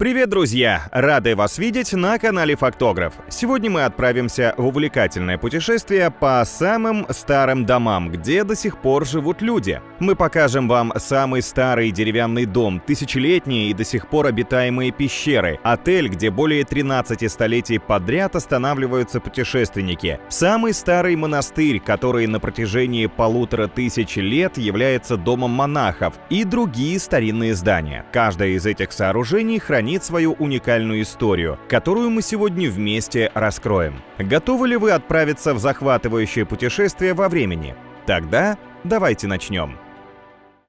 Привет, друзья! Рады вас видеть на канале Фактограф. Сегодня мы отправимся в увлекательное путешествие по самым старым домам, где до сих пор живут люди. Мы покажем вам самый старый деревянный дом, тысячелетние и до сих пор обитаемые пещеры, отель, где более 13 столетий подряд останавливаются путешественники, самый старый монастырь, который на протяжении 1500 лет является домом монахов, и другие старинные здания. Каждое из этих сооружений хранит свою уникальную историю, которую мы сегодня вместе раскроем. Готовы ли вы отправиться в захватывающее путешествие во времени? Тогда давайте начнем.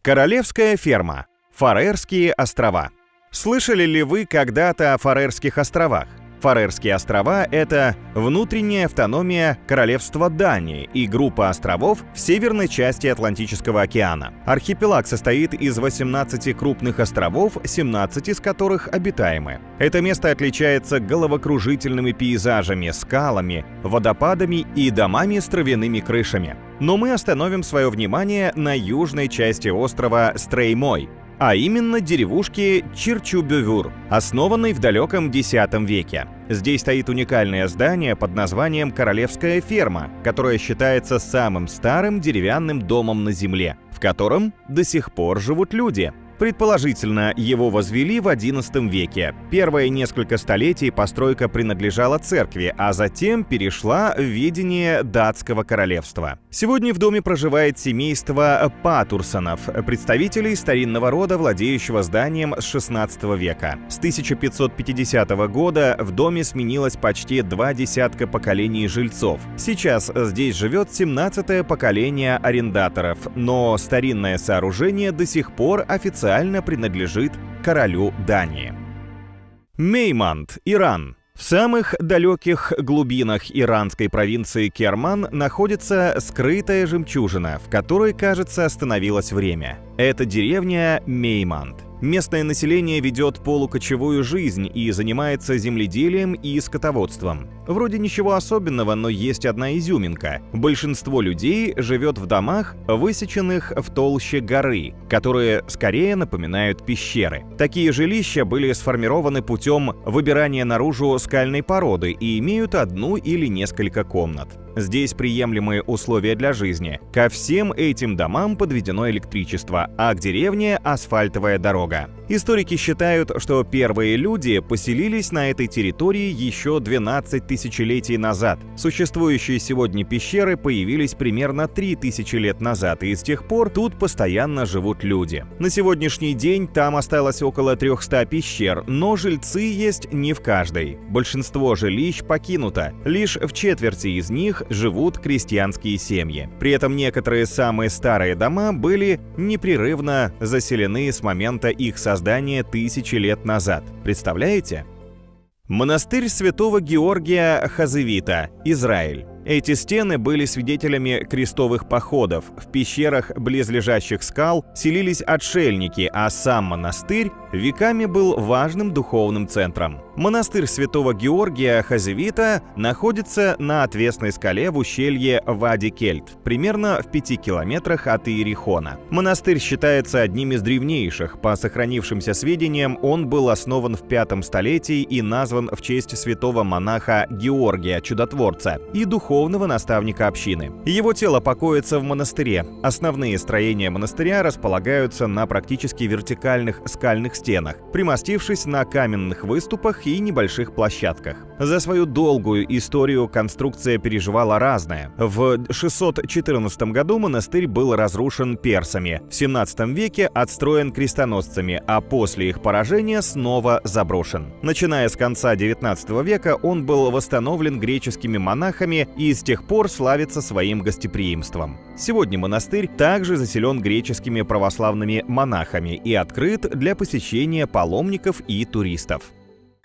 Королевская ферма. Фарерские острова. Слышали ли вы когда-то о Фарерских островах? Фарерские острова — это внутренняя автономия королевства Дании и группа островов в северной части Атлантического океана. Архипелаг состоит из 18 крупных островов, 17 из которых обитаемы. Это место отличается головокружительными пейзажами, скалами, водопадами и домами с травяными крышами. Но мы остановим свое внимание на южной части острова Стреймой, а именно деревушке Чирчубювюр, основанной в далеком X веке. Здесь стоит уникальное здание под названием Королевская ферма, которое считается самым старым деревянным домом на Земле, в котором до сих пор живут люди. Предположительно, его возвели в XI веке. Первые несколько столетий постройка принадлежала церкви, а затем перешла в ведение датского королевства. Сегодня в доме проживает семейство Патурсонов, представителей старинного рода, владеющего зданием с XVI века. С 1550 года в доме сменилось почти 20 поколений жильцов. Сейчас здесь живет 17-е поколение арендаторов, но старинное сооружение до сих пор официально принадлежит королю Дании. Мейманд, Иран. В самых далеких глубинах иранской провинции Керман находится скрытая жемчужина, в которой, кажется, остановилось время. Это деревня Мейманд. Местное население ведет полукочевую жизнь и занимается земледелием и скотоводством. Вроде ничего особенного, но есть одна изюминка. Большинство людей живет в домах, высеченных в толще горы, которые скорее напоминают пещеры. Такие жилища были сформированы путем выбирания наружу скальной породы и имеют одну или несколько комнат. Здесь приемлемые условия для жизни. Ко всем этим домам подведено электричество, а к деревне асфальтовая дорога. Историки считают, что первые люди поселились на этой территории еще 12 тысячелетий назад. Существующие сегодня пещеры появились примерно 3000 лет назад, и с тех пор тут постоянно живут люди. На сегодняшний день там осталось около 300 пещер, но жильцы есть не в каждой. Большинство жилищ покинуто. Лишь в четверти из них живут крестьянские семьи. При этом некоторые самые старые дома были непрерывно заселены с момента их создания тысячи лет назад. Представляете? Монастырь Святого Георгия Хазевита, Израиль. Эти стены были свидетелями крестовых походов. В пещерах близлежащих скал селились отшельники, а сам монастырь веками был важным духовным центром. Монастырь Святого Георгия Хазевита находится на отвесной скале в ущелье Вади-Кельт, примерно в 5 километрах от Иерихона. Монастырь считается одним из древнейших. По сохранившимся сведениям, он был основан в V столетии и назван в честь святого монаха Георгия Чудотворца и духовного наставника общины. Его тело покоится в монастыре. Основные строения монастыря располагаются на практически вертикальных скальных стенах, примостившись на каменных выступах и небольших площадках. За свою долгую историю конструкция переживала разное. В 614 году монастырь был разрушен персами, в 17 веке отстроен крестоносцами, а после их поражения снова заброшен. Начиная с конца 19 века он был восстановлен греческими монахами и с тех пор славится своим гостеприимством. Сегодня монастырь также заселен греческими православными монахами и открыт для посещения паломников и туристов.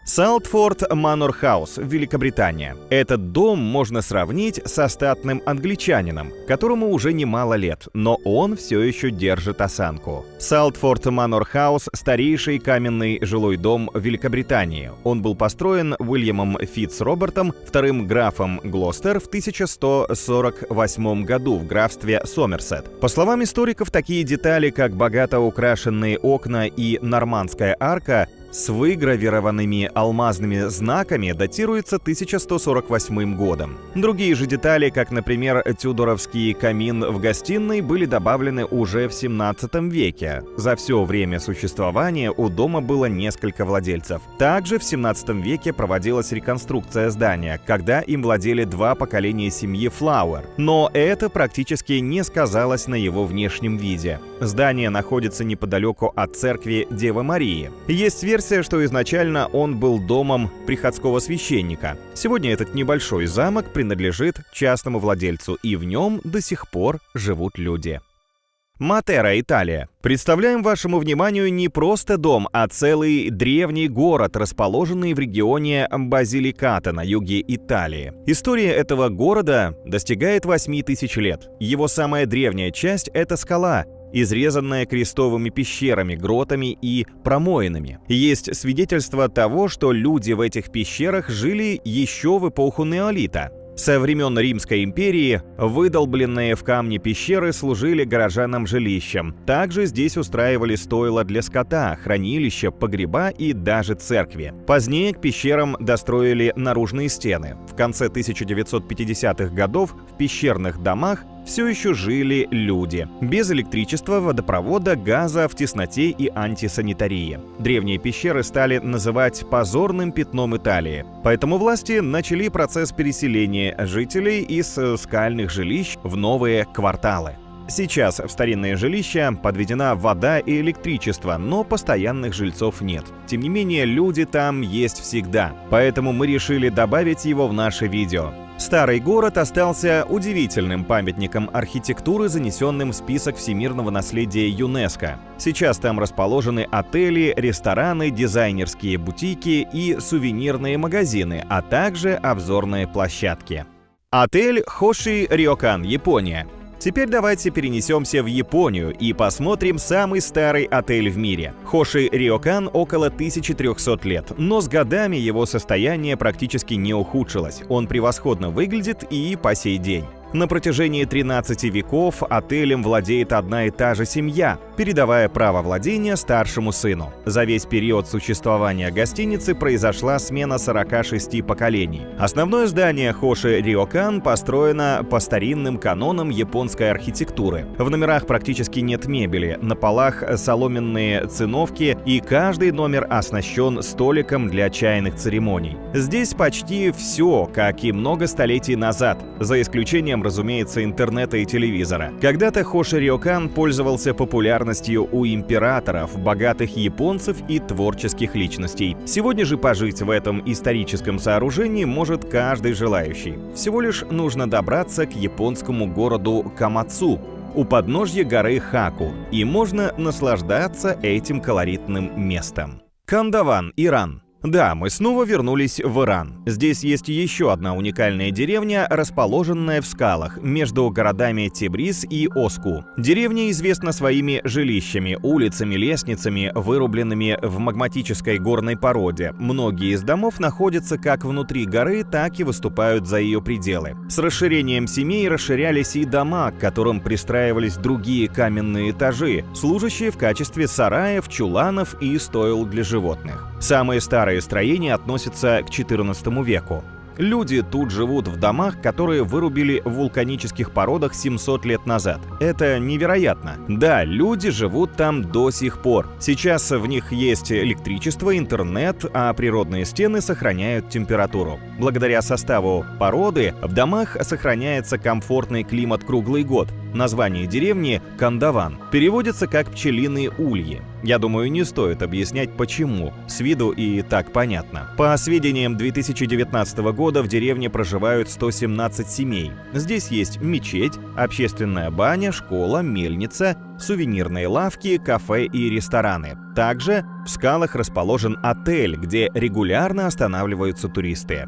Салтфорд Манор Хаус, Великобритания. Этот дом можно сравнить со статным англичанином, которому уже немало лет, но он все еще держит осанку. Салтфорд Манор Хаус – старейший каменный жилой дом в Великобритании. Он был построен Уильямом Фитц-Робертом, вторым графом Глостер в 1148 году в графстве Сомерсет. По словам историков, такие детали, как богато украшенные окна и нормандская арка, с выгравированными алмазными знаками датируется 1148 годом. Другие же детали, как, например, тюдоровский камин в гостиной, были добавлены уже в 17 веке. За все время существования у дома было несколько владельцев. Также в 17 веке проводилась реконструкция здания, когда им владели 2 поколения семьи Флауэр. Но это практически не сказалось на его внешнем виде. Здание находится неподалеку от церкви Девы Марии. Есть версия, что изначально он был домом приходского священника. Сегодня этот небольшой замок принадлежит частному владельцу, и в нем до сих пор живут люди. Матера, Италия. Представляем вашему вниманию не просто дом, а целый древний город, расположенный в регионе Базиликата на юге Италии. История этого города достигает 8000 лет. Его самая древняя часть – это скала, изрезанная крестовыми пещерами, гротами и промоинами. Есть свидетельство того, что люди в этих пещерах жили еще в эпоху неолита. Со времен Римской империи выдолбленные в камне пещеры служили горожанам жилищем. Также здесь устраивали стойла для скота, хранилища, погреба и даже церкви. Позднее к пещерам достроили наружные стены. В конце 1950-х годов в пещерных домах все еще жили люди. Без электричества, водопровода, газа, в тесноте и антисанитарии. Древние пещеры стали называть позорным пятном Италии. Поэтому власти начали процесс переселения жителей из скальных жилищ в новые кварталы. Сейчас в старинные жилища подведена вода и электричество, но постоянных жильцов нет. Тем не менее, люди там есть всегда. Поэтому мы решили добавить его в наше видео. Старый город остался удивительным памятником архитектуры, занесенным в список всемирного наследия ЮНЕСКО. Сейчас там расположены отели, рестораны, дизайнерские бутики и сувенирные магазины, а также обзорные площадки. Отель Хоши Рёкан, Япония. Теперь давайте перенесемся в Японию и посмотрим самый старый отель в мире. Хоши Рёкан около 1300 лет, но с годами его состояние практически не ухудшилось. Он превосходно выглядит и по сей день. На протяжении 13 веков отелем владеет одна и та же семья, передавая право владения старшему сыну. За весь период существования гостиницы произошла смена 46 поколений. Основное здание Хоши Рёкан построено по старинным канонам японской архитектуры. В номерах практически нет мебели, на полах соломенные циновки, и каждый номер оснащен столиком для чайных церемоний. Здесь почти все, как и много столетий назад, за исключением, разумеется, интернета и телевизора. Когда-то Хоши Рёкан пользовался популярностью у императоров, богатых японцев и творческих личностей. Сегодня же пожить в этом историческом сооружении может каждый желающий. Всего лишь нужно добраться к японскому городу Камацу у подножья горы Хаку, и можно наслаждаться этим колоритным местом. Кандаван, Иран. Да, мы снова вернулись в Иран. Здесь есть еще одна уникальная деревня, расположенная в скалах, между городами Тебриз и Оску. Деревня известна своими жилищами, улицами, лестницами, вырубленными в магматической горной породе. Многие из домов находятся как внутри горы, так и выступают за ее пределы. С расширением семей расширялись и дома, к которым пристраивались другие каменные этажи, служащие в качестве сараев, чуланов и стойл для животных. Самые старые строения относятся к XIV веку. Люди тут живут в домах, которые вырубили в вулканических породах 700 лет назад. Это невероятно. Да, люди живут там до сих пор. Сейчас в них есть электричество, интернет, а природные стены сохраняют температуру. Благодаря составу породы в домах сохраняется комфортный климат круглый год. Название деревни – Кандаван. Переводится как «пчелиные ульи». Я думаю, не стоит объяснять почему, с виду и так понятно. По сведениям 2019 года в деревне проживают 117 семей. Здесь есть мечеть, общественная баня, школа, мельница, сувенирные лавки, кафе и рестораны. Также в скалах расположен отель, где регулярно останавливаются туристы.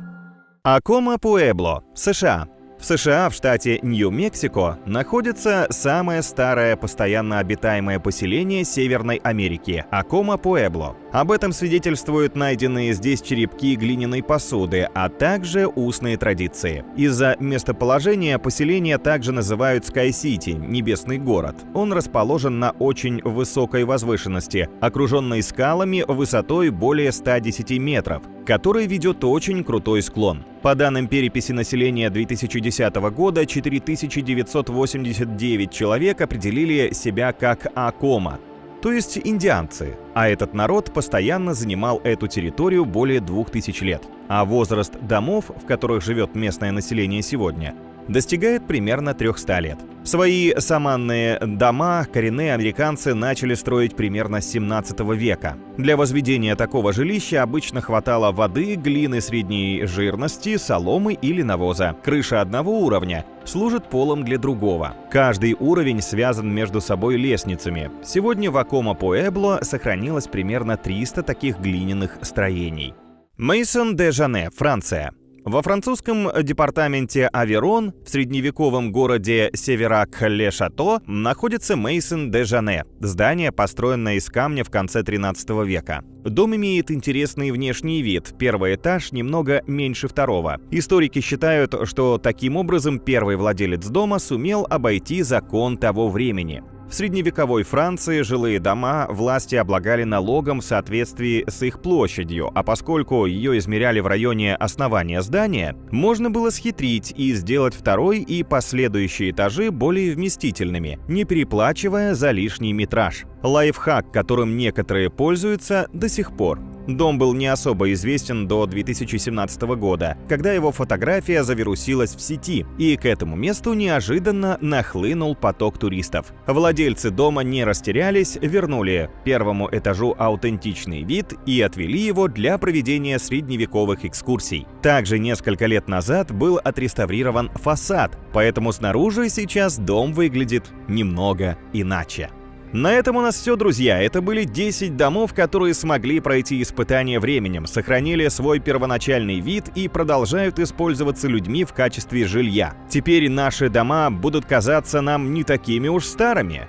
Акома-Пуэбло, США. В США, в штате Нью-Мексико, находится самое старое постоянно обитаемое поселение Северной Америки – Акома-Пуэбло. Об этом свидетельствуют найденные здесь черепки глиняной посуды, а также устные традиции. Из-за местоположения поселение также называют Скай-Сити – Небесный город. Он расположен на очень высокой возвышенности, окруженной скалами высотой более 110 метров, который ведет очень крутой склон. По данным переписи населения 2010 года, 4989 человек определили себя как Акома, то есть индианцы, а этот народ постоянно занимал эту территорию более 2000 лет. А возраст домов, в которых живет местное население сегодня, достигает примерно 300 лет. Свои саманные дома коренные американцы начали строить примерно с 17 века. Для возведения такого жилища обычно хватало воды, глины средней жирности, соломы или навоза. Крыша одного уровня служит полом для другого. Каждый уровень связан между собой лестницами. Сегодня в Акома-Пуэбло сохранилось примерно 300 таких глиняных строений. Мейсон-де-Жане, Франция. Во французском департаменте Аверон, в средневековом городе Северак-ле-Шато, находится Мейсон-де-Жане, здание, построенное из камня в конце 13 века. Дом имеет интересный внешний вид, первый этаж немного меньше второго. Историки считают, что таким образом первый владелец дома сумел обойти закон того времени. В средневековой Франции жилые дома власти облагали налогом в соответствии с их площадью, а поскольку ее измеряли в районе основания здания, можно было схитрить и сделать второй и последующие этажи более вместительными, не переплачивая за лишний метраж. Лайфхак, которым некоторые пользуются до сих пор. Дом был не особо известен до 2017 года, когда его фотография завирусилась в сети, и к этому месту неожиданно нахлынул поток туристов. Владельцы дома не растерялись, вернули первому этажу аутентичный вид и отвели его для проведения средневековых экскурсий. Также несколько лет назад был отреставрирован фасад, поэтому снаружи сейчас дом выглядит немного иначе. На этом у нас все, друзья. Это были 10 домов, которые смогли пройти испытание временем, сохранили свой первоначальный вид и продолжают использоваться людьми в качестве жилья. Теперь наши дома будут казаться нам не такими уж старыми.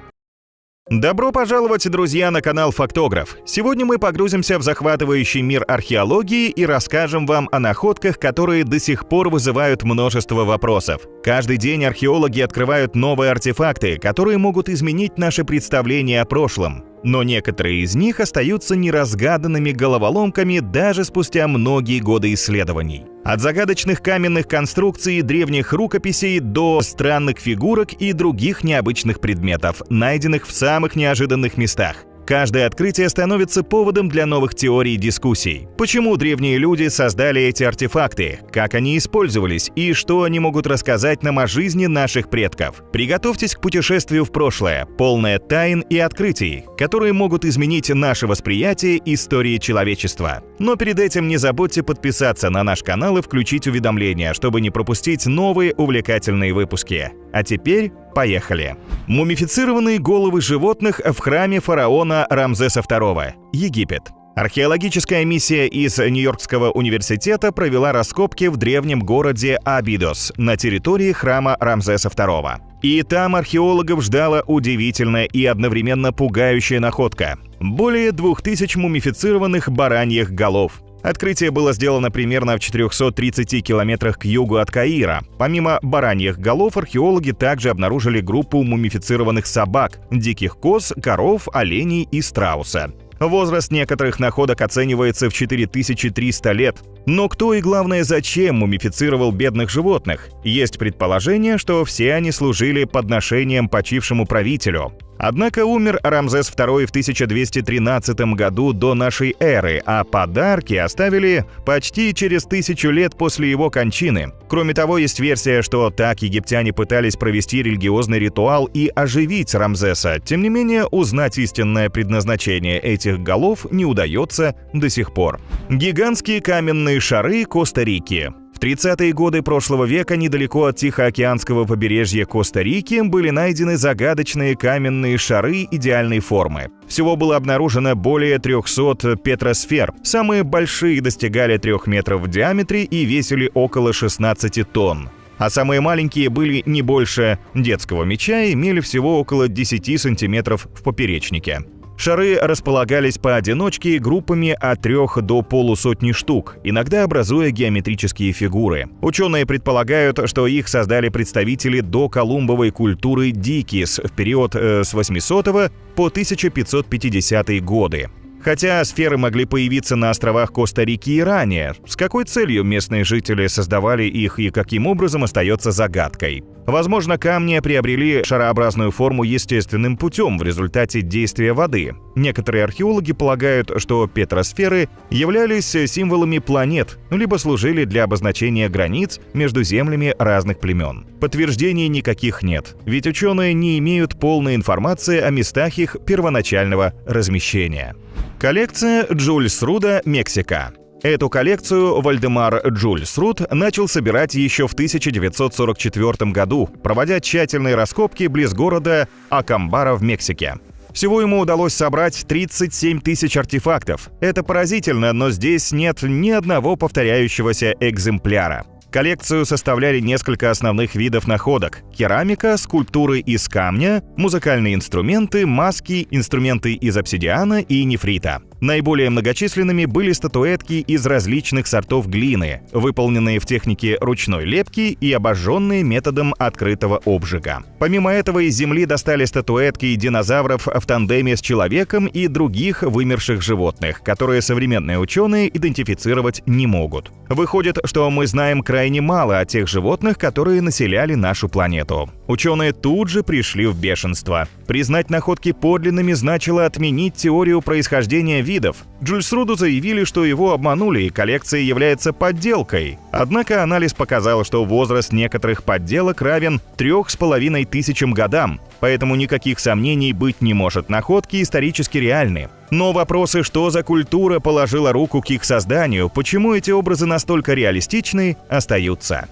Добро пожаловать, друзья, на канал Фактограф. Сегодня мы погрузимся в захватывающий мир археологии и расскажем вам о находках, которые до сих пор вызывают множество вопросов. Каждый день археологи открывают новые артефакты, которые могут изменить наше представление о прошлом. Но некоторые из них остаются неразгаданными головоломками даже спустя многие годы исследований. От загадочных каменных конструкций, древних рукописей до странных фигурок и других необычных предметов, найденных в самых неожиданных местах. Каждое открытие становится поводом для новых теорий и дискуссий. Почему древние люди создали эти артефакты, как они использовались и что они могут рассказать нам о жизни наших предков. Приготовьтесь к путешествию в прошлое, полное тайн и открытий, которые могут изменить наше восприятие истории человечества. Но перед этим не забудьте подписаться на наш канал и включить уведомления, чтобы не пропустить новые увлекательные выпуски. А теперь поехали! Мумифицированные головы животных в храме фараона Рамзеса II, Египет. Археологическая миссия из Нью-Йоркского университета провела раскопки в древнем городе Абидос на территории храма Рамзеса II. И там археологов ждала удивительная и одновременно пугающая находка – более 2000 мумифицированных бараньих голов. Открытие было сделано примерно в 430 километрах к югу от Каира. Помимо бараньих голов, археологи также обнаружили группу мумифицированных собак, диких коз, коров, оленей и страуса. Возраст некоторых находок оценивается в 4300 лет. Но кто и, главное, зачем мумифицировал бедных животных? Есть предположение, что все они служили подношением почившему правителю. Однако умер Рамзес II в 1213 году до нашей эры, а подарки оставили почти через 1000 лет после его кончины. Кроме того, есть версия, что так египтяне пытались провести религиозный ритуал и оживить Рамзеса. Тем не менее, узнать истинное предназначение этих голов не удается до сих пор. Гигантские каменные шары Коста-Рики. В 30-е годы прошлого века недалеко от Тихоокеанского побережья Коста-Рики были найдены загадочные каменные шары идеальной формы. Всего было обнаружено более 300 петросфер. Самые большие достигали 3 метров в диаметре и весили около 16 тонн. а самые маленькие были не больше детского мяча и имели всего около 10 сантиметров в поперечнике. Шары располагались поодиночке группами от 3 до полусотни штук, иногда образуя геометрические фигуры. Ученые предполагают, что их создали представители доколумбовой культуры Дикис в период с 800 по 1550 годы. Хотя сферы могли появиться на островах Коста-Рики и ранее, с какой целью местные жители создавали их и каким образом остается загадкой. Возможно, камни приобрели шарообразную форму естественным путем в результате действия воды. Некоторые археологи полагают, что петросферы являлись символами планет, либо служили для обозначения границ между землями разных племен. Подтверждений никаких нет, ведь ученые не имеют полной информации о местах их первоначального размещения. Коллекция Джульс Руда, Мексика. Эту коллекцию Вальдемар Джульс Руд начал собирать еще в 1944 году, проводя тщательные раскопки близ города Акамбара в Мексике. Всего ему удалось собрать 37 тысяч артефактов. Это поразительно, но здесь нет ни одного повторяющегося экземпляра. Коллекцию составляли несколько основных видов находок: керамика, скульптуры из камня, музыкальные инструменты, маски, инструменты из обсидиана и нефрита. Наиболее многочисленными были статуэтки из различных сортов глины, выполненные в технике ручной лепки и обожженные методом открытого обжига. Помимо этого, из земли достали статуэтки динозавров в тандеме с человеком и других вымерших животных, которые современные ученые идентифицировать не могут. Выходит, что мы знаем крайне мало о тех животных, которые населяли нашу планету. Ученые тут же пришли в бешенство. Признать находки подлинными значило отменить теорию происхождения видов. Джульс Руду заявили, что его обманули и коллекция является подделкой. Однако анализ показал, что возраст некоторых подделок равен 3500 годам, поэтому никаких сомнений быть не может, находки исторически реальны. Но вопросы, что за культура положила руку к их созданию, почему эти образы настолько реалистичны, остаются.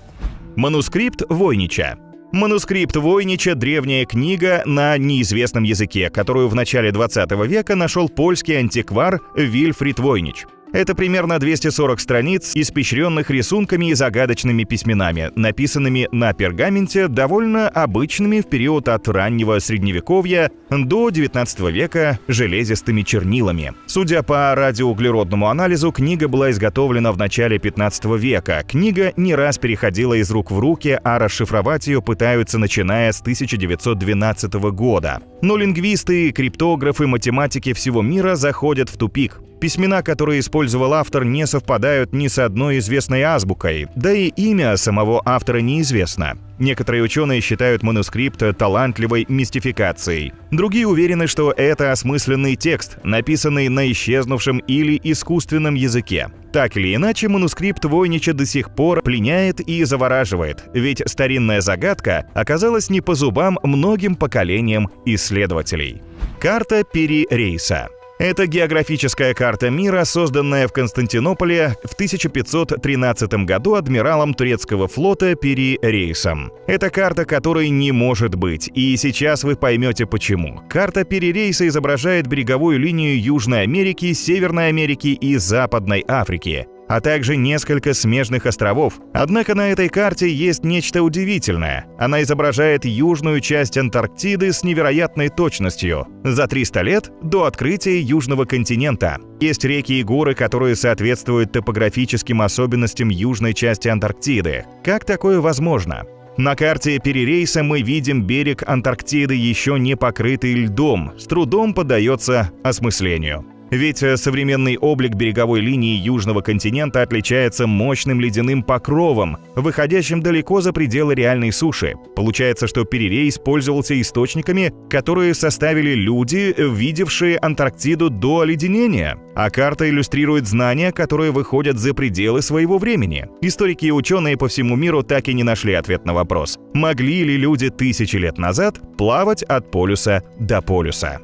Манускрипт Войнича. Манускрипт Войнича – древняя книга на неизвестном языке, которую в начале 20 века нашел польский антиквар Вильфрид Войнич. Это примерно 240 страниц, испещренных рисунками и загадочными письменами, написанными на пергаменте, довольно обычными в период от раннего Средневековья до 19 века железистыми чернилами. Судя по радиоуглеродному анализу, книга была изготовлена в начале 15 века. Книга не раз переходила из рук в руки, а расшифровать ее пытаются, начиная с 1912 года. Но лингвисты, криптографы, математики всего мира заходят в тупик. Письмена, которые использовал автор, не совпадают ни с одной известной азбукой, да и имя самого автора неизвестно. Некоторые ученые считают манускрипт талантливой мистификацией. Другие уверены, что это осмысленный текст, написанный на исчезнувшем или искусственном языке. Так или иначе, манускрипт Войнича до сих пор пленяет и завораживает, ведь старинная загадка оказалась не по зубам многим поколениям исследователей. Карта Пири-Рейса. Это географическая карта мира, созданная в Константинополе в 1513 году адмиралом турецкого флота Пири-Рейсом. Это карта, которой не может быть, и сейчас вы поймете почему. Карта Пири-Рейса изображает береговую линию Южной Америки, Северной Америки и Западной Африки, а также несколько смежных островов. Однако на этой карте есть нечто удивительное. Она изображает южную часть Антарктиды с невероятной точностью за 300 лет до открытия Южного континента. Есть реки и горы, которые соответствуют топографическим особенностям южной части Антарктиды. Как такое возможно? На карте Пири-Рейса мы видим берег Антарктиды, еще не покрытый льдом, с трудом поддается осмыслению. Ведь современный облик береговой линии Южного континента отличается мощным ледяным покровом, выходящим далеко за пределы реальной суши. Получается, что Пири-Рейс пользовался источниками, которые составили люди, видевшие Антарктиду до оледенения. А карта иллюстрирует знания, которые выходят за пределы своего времени. Историки и ученые по всему миру так и не нашли ответ на вопрос: могли ли люди тысячи лет назад плавать от полюса до полюса?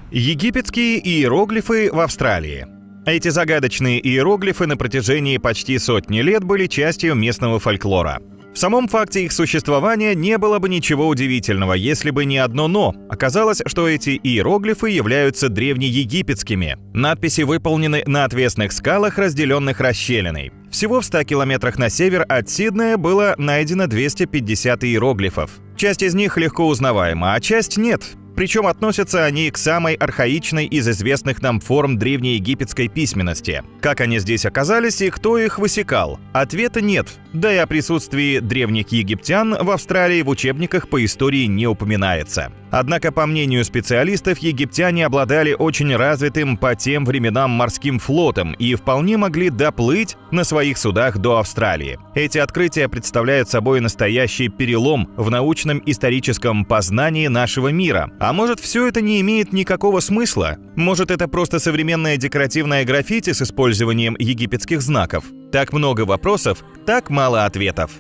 Египетские иероглифы в Австралии. Эти загадочные иероглифы на протяжении почти сотни лет были частью местного фольклора. В самом факте их существования не было бы ничего удивительного, если бы не одно «но». Оказалось, что эти иероглифы являются древнеегипетскими. Надписи выполнены на отвесных скалах, разделенных расщелиной. В Всего в 100 километрах на север от Сиднея было найдено 250 иероглифов. Часть из них легко узнаваема, а часть нет. Причем относятся они к самой архаичной из известных нам форм древнеегипетской письменности. Как они здесь оказались и кто их высекал? Ответа нет. Да и о присутствии древних египтян в Австралии в учебниках по истории не упоминается. Однако, по мнению специалистов, египтяне обладали очень развитым по тем временам морским флотом и вполне могли доплыть на своих судах до Австралии. Эти открытия представляют собой настоящий перелом в научном историческом познании нашего мира. А может, все это не имеет никакого смысла? Может, это просто современное декоративное граффити с использованием египетских знаков? Так много вопросов, так мало ответов.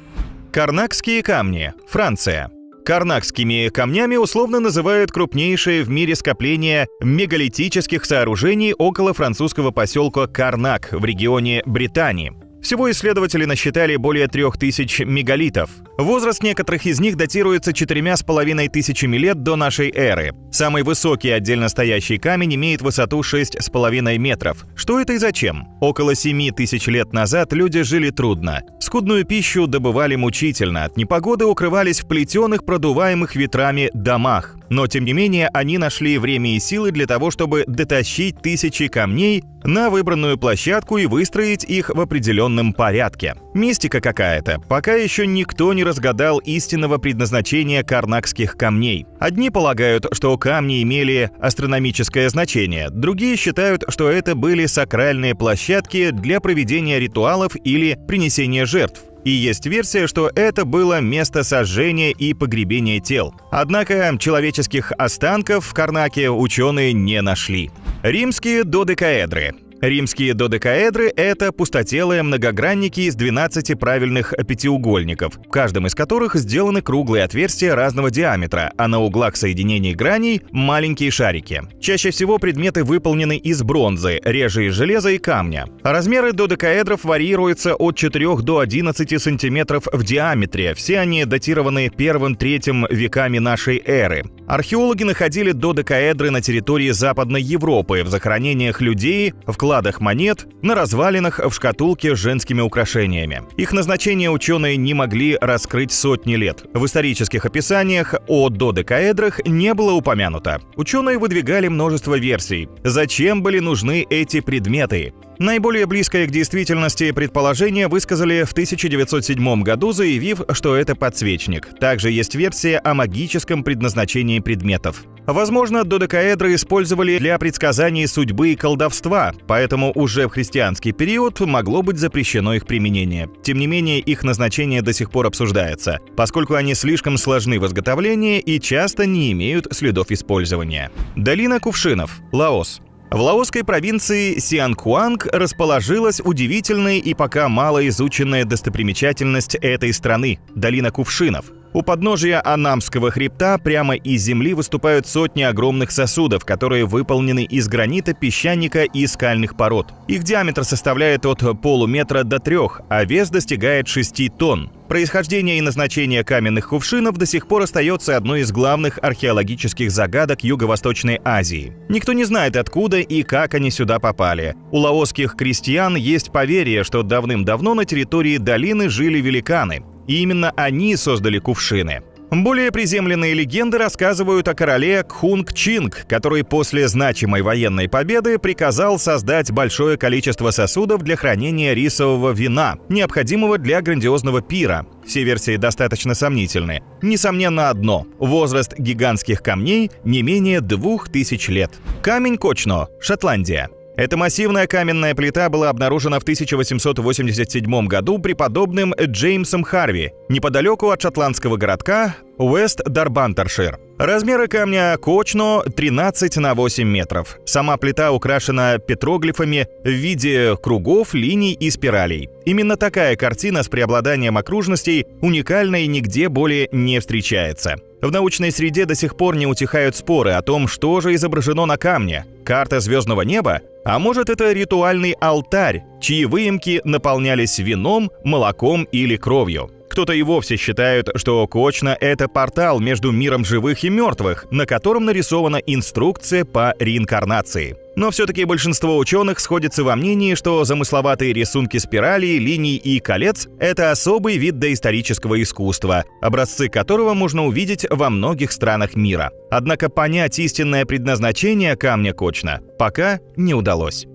Карнакские камни, Франция. Карнакскими камнями условно называют крупнейшее в мире скопление мегалитических сооружений около французского поселка Карнак в регионе Британии. Всего исследователи насчитали более 3000 мегалитов. Возраст некоторых из них датируется 4500 лет до нашей эры. Самый высокий отдельно стоящий камень имеет высоту 6,5 метров. Что это и зачем? Около 7000 лет назад люди жили трудно. Скудную пищу добывали мучительно, от непогоды укрывались в плетеных, продуваемых ветрами домах. Но, тем не менее, они нашли время и силы для того, чтобы дотащить тысячи камней на выбранную площадку и выстроить их в определенном порядке. Мистика какая-то. Пока еще никто не разгадал истинного предназначения карнакских камней. Одни полагают, что камни имели астрономическое значение, другие считают, что это были сакральные площадки для проведения ритуалов или принесения жертв. И есть версия, что это было место сожжения и погребения тел. Однако человеческих останков в Карнаке ученые не нашли. Римские додекаэдры. Римские додекаэдры — это пустотелые многогранники из 12 правильных пятиугольников, в каждом из которых сделаны круглые отверстия разного диаметра, а на углах соединений граней — маленькие шарики. Чаще всего предметы выполнены из бронзы, реже из железа и камня. Размеры додекаэдров варьируются от 4 до 11 сантиметров в диаметре, все они датированы 1-3 веками нашей эры. Археологи находили додекаэдры на территории Западной Европы, в захоронениях людей, в кладах монет, на развалинах в шкатулке с женскими украшениями. Их назначение ученые не могли раскрыть сотни лет. В исторических описаниях о додекаэдрах не было упомянуто. Ученые выдвигали множество версий. Зачем были нужны эти предметы? Наиболее близкое к действительности предположение высказали в 1907 году, заявив, что это подсвечник. Также есть версия о магическом предназначении предметов. Возможно, додекаэдры использовали для предсказаний судьбы и колдовства, поэтому уже в христианский период могло быть запрещено их применение. Тем не менее, их назначение до сих пор обсуждается, поскольку они слишком сложны в изготовлении и часто не имеют следов использования. Долина кувшинов, Лаос. В лаосской провинции Сианкуанг расположилась удивительная и пока мало изученная достопримечательность этой страны – долина кувшинов. У подножия Анамского хребта прямо из земли выступают сотни огромных сосудов, которые выполнены из гранита, песчаника и скальных пород. Их диаметр составляет от полуметра до 3, а вес достигает 6 тонн. Происхождение и назначение каменных кувшинов до сих пор остается одной из главных археологических загадок Юго-Восточной Азии. Никто не знает, откуда и как они сюда попали. У лаосских крестьян есть поверье, что давным-давно на территории долины жили великаны. И именно они создали кувшины. Более приземленные легенды рассказывают о короле Кхунг-Чинг, который после значимой военной победы приказал создать большое количество сосудов для хранения рисового вина, необходимого для грандиозного пира. Все версии достаточно сомнительны. Несомненно одно – возраст гигантских камней не менее 2000 лет. Камень Кочно, Шотландия. Эта массивная каменная плита была обнаружена в 1887 году преподобным Джеймсом Харви, неподалеку от шотландского городка Уэст-Дарбантершир. Размеры камня Кочно 13 на 8 метров. Сама плита украшена петроглифами в виде кругов, линий и спиралей. Именно такая картина с преобладанием окружностей уникальна и нигде более не встречается. В научной среде до сих пор не утихают споры о том, что же изображено на камне. Карта звездного неба? А может, это ритуальный алтарь, чьи выемки наполнялись вином, молоком или кровью? Кто-то и вовсе считает, что Кочно — это портал между миром живых и мертвых, на котором нарисована инструкция по реинкарнации. Но все-таки большинство ученых сходятся во мнении, что замысловатые рисунки спиралей, линий и колец — это особый вид доисторического искусства, образцы которого можно увидеть во многих странах мира. Однако понять истинное предназначение камня Кочна пока не удалось.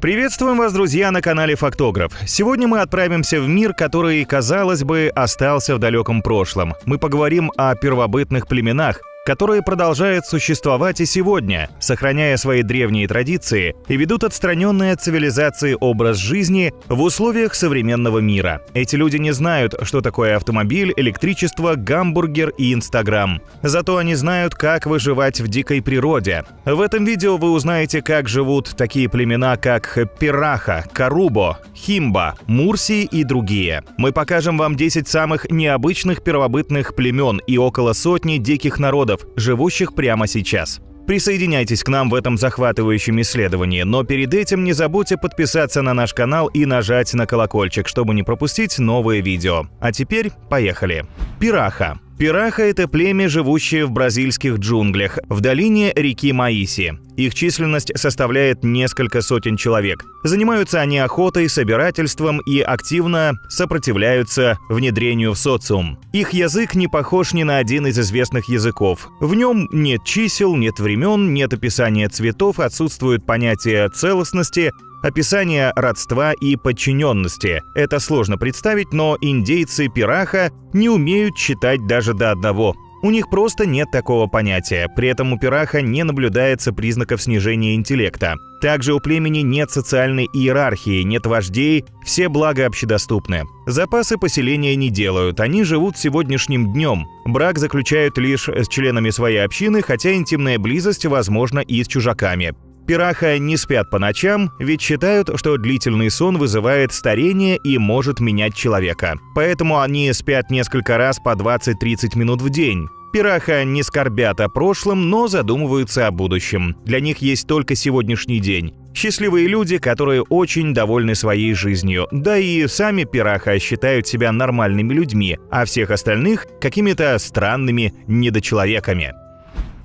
Приветствуем вас, друзья, на канале Фактограф. Сегодня мы отправимся в мир, который, казалось бы, остался в далеком прошлом. Мы поговорим о первобытных племенах, которые продолжают существовать и сегодня, сохраняя свои древние традиции и ведут отстраненный от цивилизации образ жизни в условиях современного мира. Эти люди не знают, что такое автомобиль, электричество, гамбургер и Инстаграм. Зато они знают, как выживать в дикой природе. В этом видео вы узнаете, как живут такие племена, как Пираха, Карубо, Химба, Мурси и другие. Мы покажем вам 10 самых необычных первобытных племен и около сотни диких народов, живущих прямо сейчас. Присоединяйтесь к нам в этом захватывающем исследовании, но перед этим не забудьте подписаться на наш канал и нажать на колокольчик, чтобы не пропустить новые видео. А теперь поехали. Пираха. Пираха — это племя, живущее в бразильских джунглях, в долине реки Маиси. Их численность составляет несколько сотен человек. Занимаются они охотой, собирательством и активно сопротивляются внедрению в социум. Их язык не похож ни на один из известных языков. В нем нет чисел, нет времен, нет описания цветов, отсутствует понятие целостности, описание родства и подчиненности. Это сложно представить, но индейцы Пираха не умеют считать даже до 1. У них просто нет такого понятия. При этом у Пираха не наблюдается признаков снижения интеллекта. Также у племени нет социальной иерархии, нет вождей, все блага общедоступны. Запасы поселения не делают, они живут сегодняшним днем. Брак заключают лишь с членами своей общины, хотя интимная близость возможна и с чужаками. Пираха не спят по ночам, ведь считают, что длительный сон вызывает старение и может менять человека. Поэтому они спят несколько раз по 20-30 минут в день. Пираха не скорбят о прошлом, но задумываются о будущем. Для них есть только сегодняшний день. Счастливые люди, которые очень довольны своей жизнью. Да и сами Пираха считают себя нормальными людьми, а всех остальных — какими-то странными недочеловеками.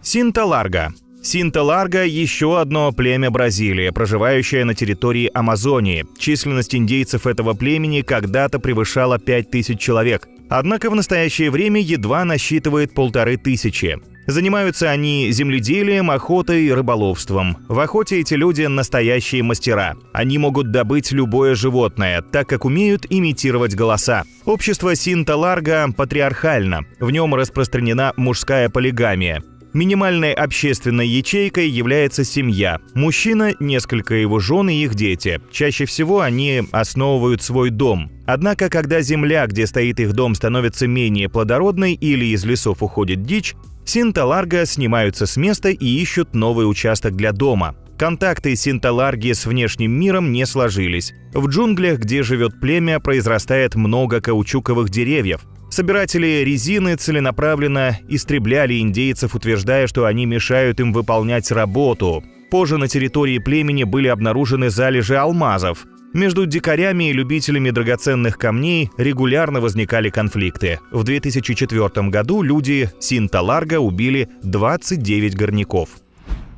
Синта-Ларга. Синта-Ларга – еще одно племя Бразилии, проживающее на территории Амазонии. Численность индейцев этого племени когда-то превышала 5000 человек. Однако в настоящее время едва насчитывает 1500. Занимаются они земледелием, охотой и рыболовством. В охоте эти люди настоящие мастера. Они могут добыть любое животное, так как умеют имитировать голоса. Общество Синта-Ларга патриархально. В нем распространена мужская полигамия. Минимальной общественной ячейкой является семья. Мужчина, несколько его жен и их дети. Чаще всего они основывают свой дом. Однако, когда земля, где стоит их дом, становится менее плодородной или из лесов уходит дичь, Синта-Ларга снимаются с места и ищут новый участок для дома. Контакты Синта-Ларги с внешним миром не сложились. В джунглях, где живет племя, произрастает много каучуковых деревьев. Собиратели резины целенаправленно истребляли индейцев, утверждая, что они мешают им выполнять работу. Позже на территории племени были обнаружены залежи алмазов. Между дикарями и любителями драгоценных камней регулярно возникали конфликты. В 2004 году люди Синта-Ларга убили 29 горняков.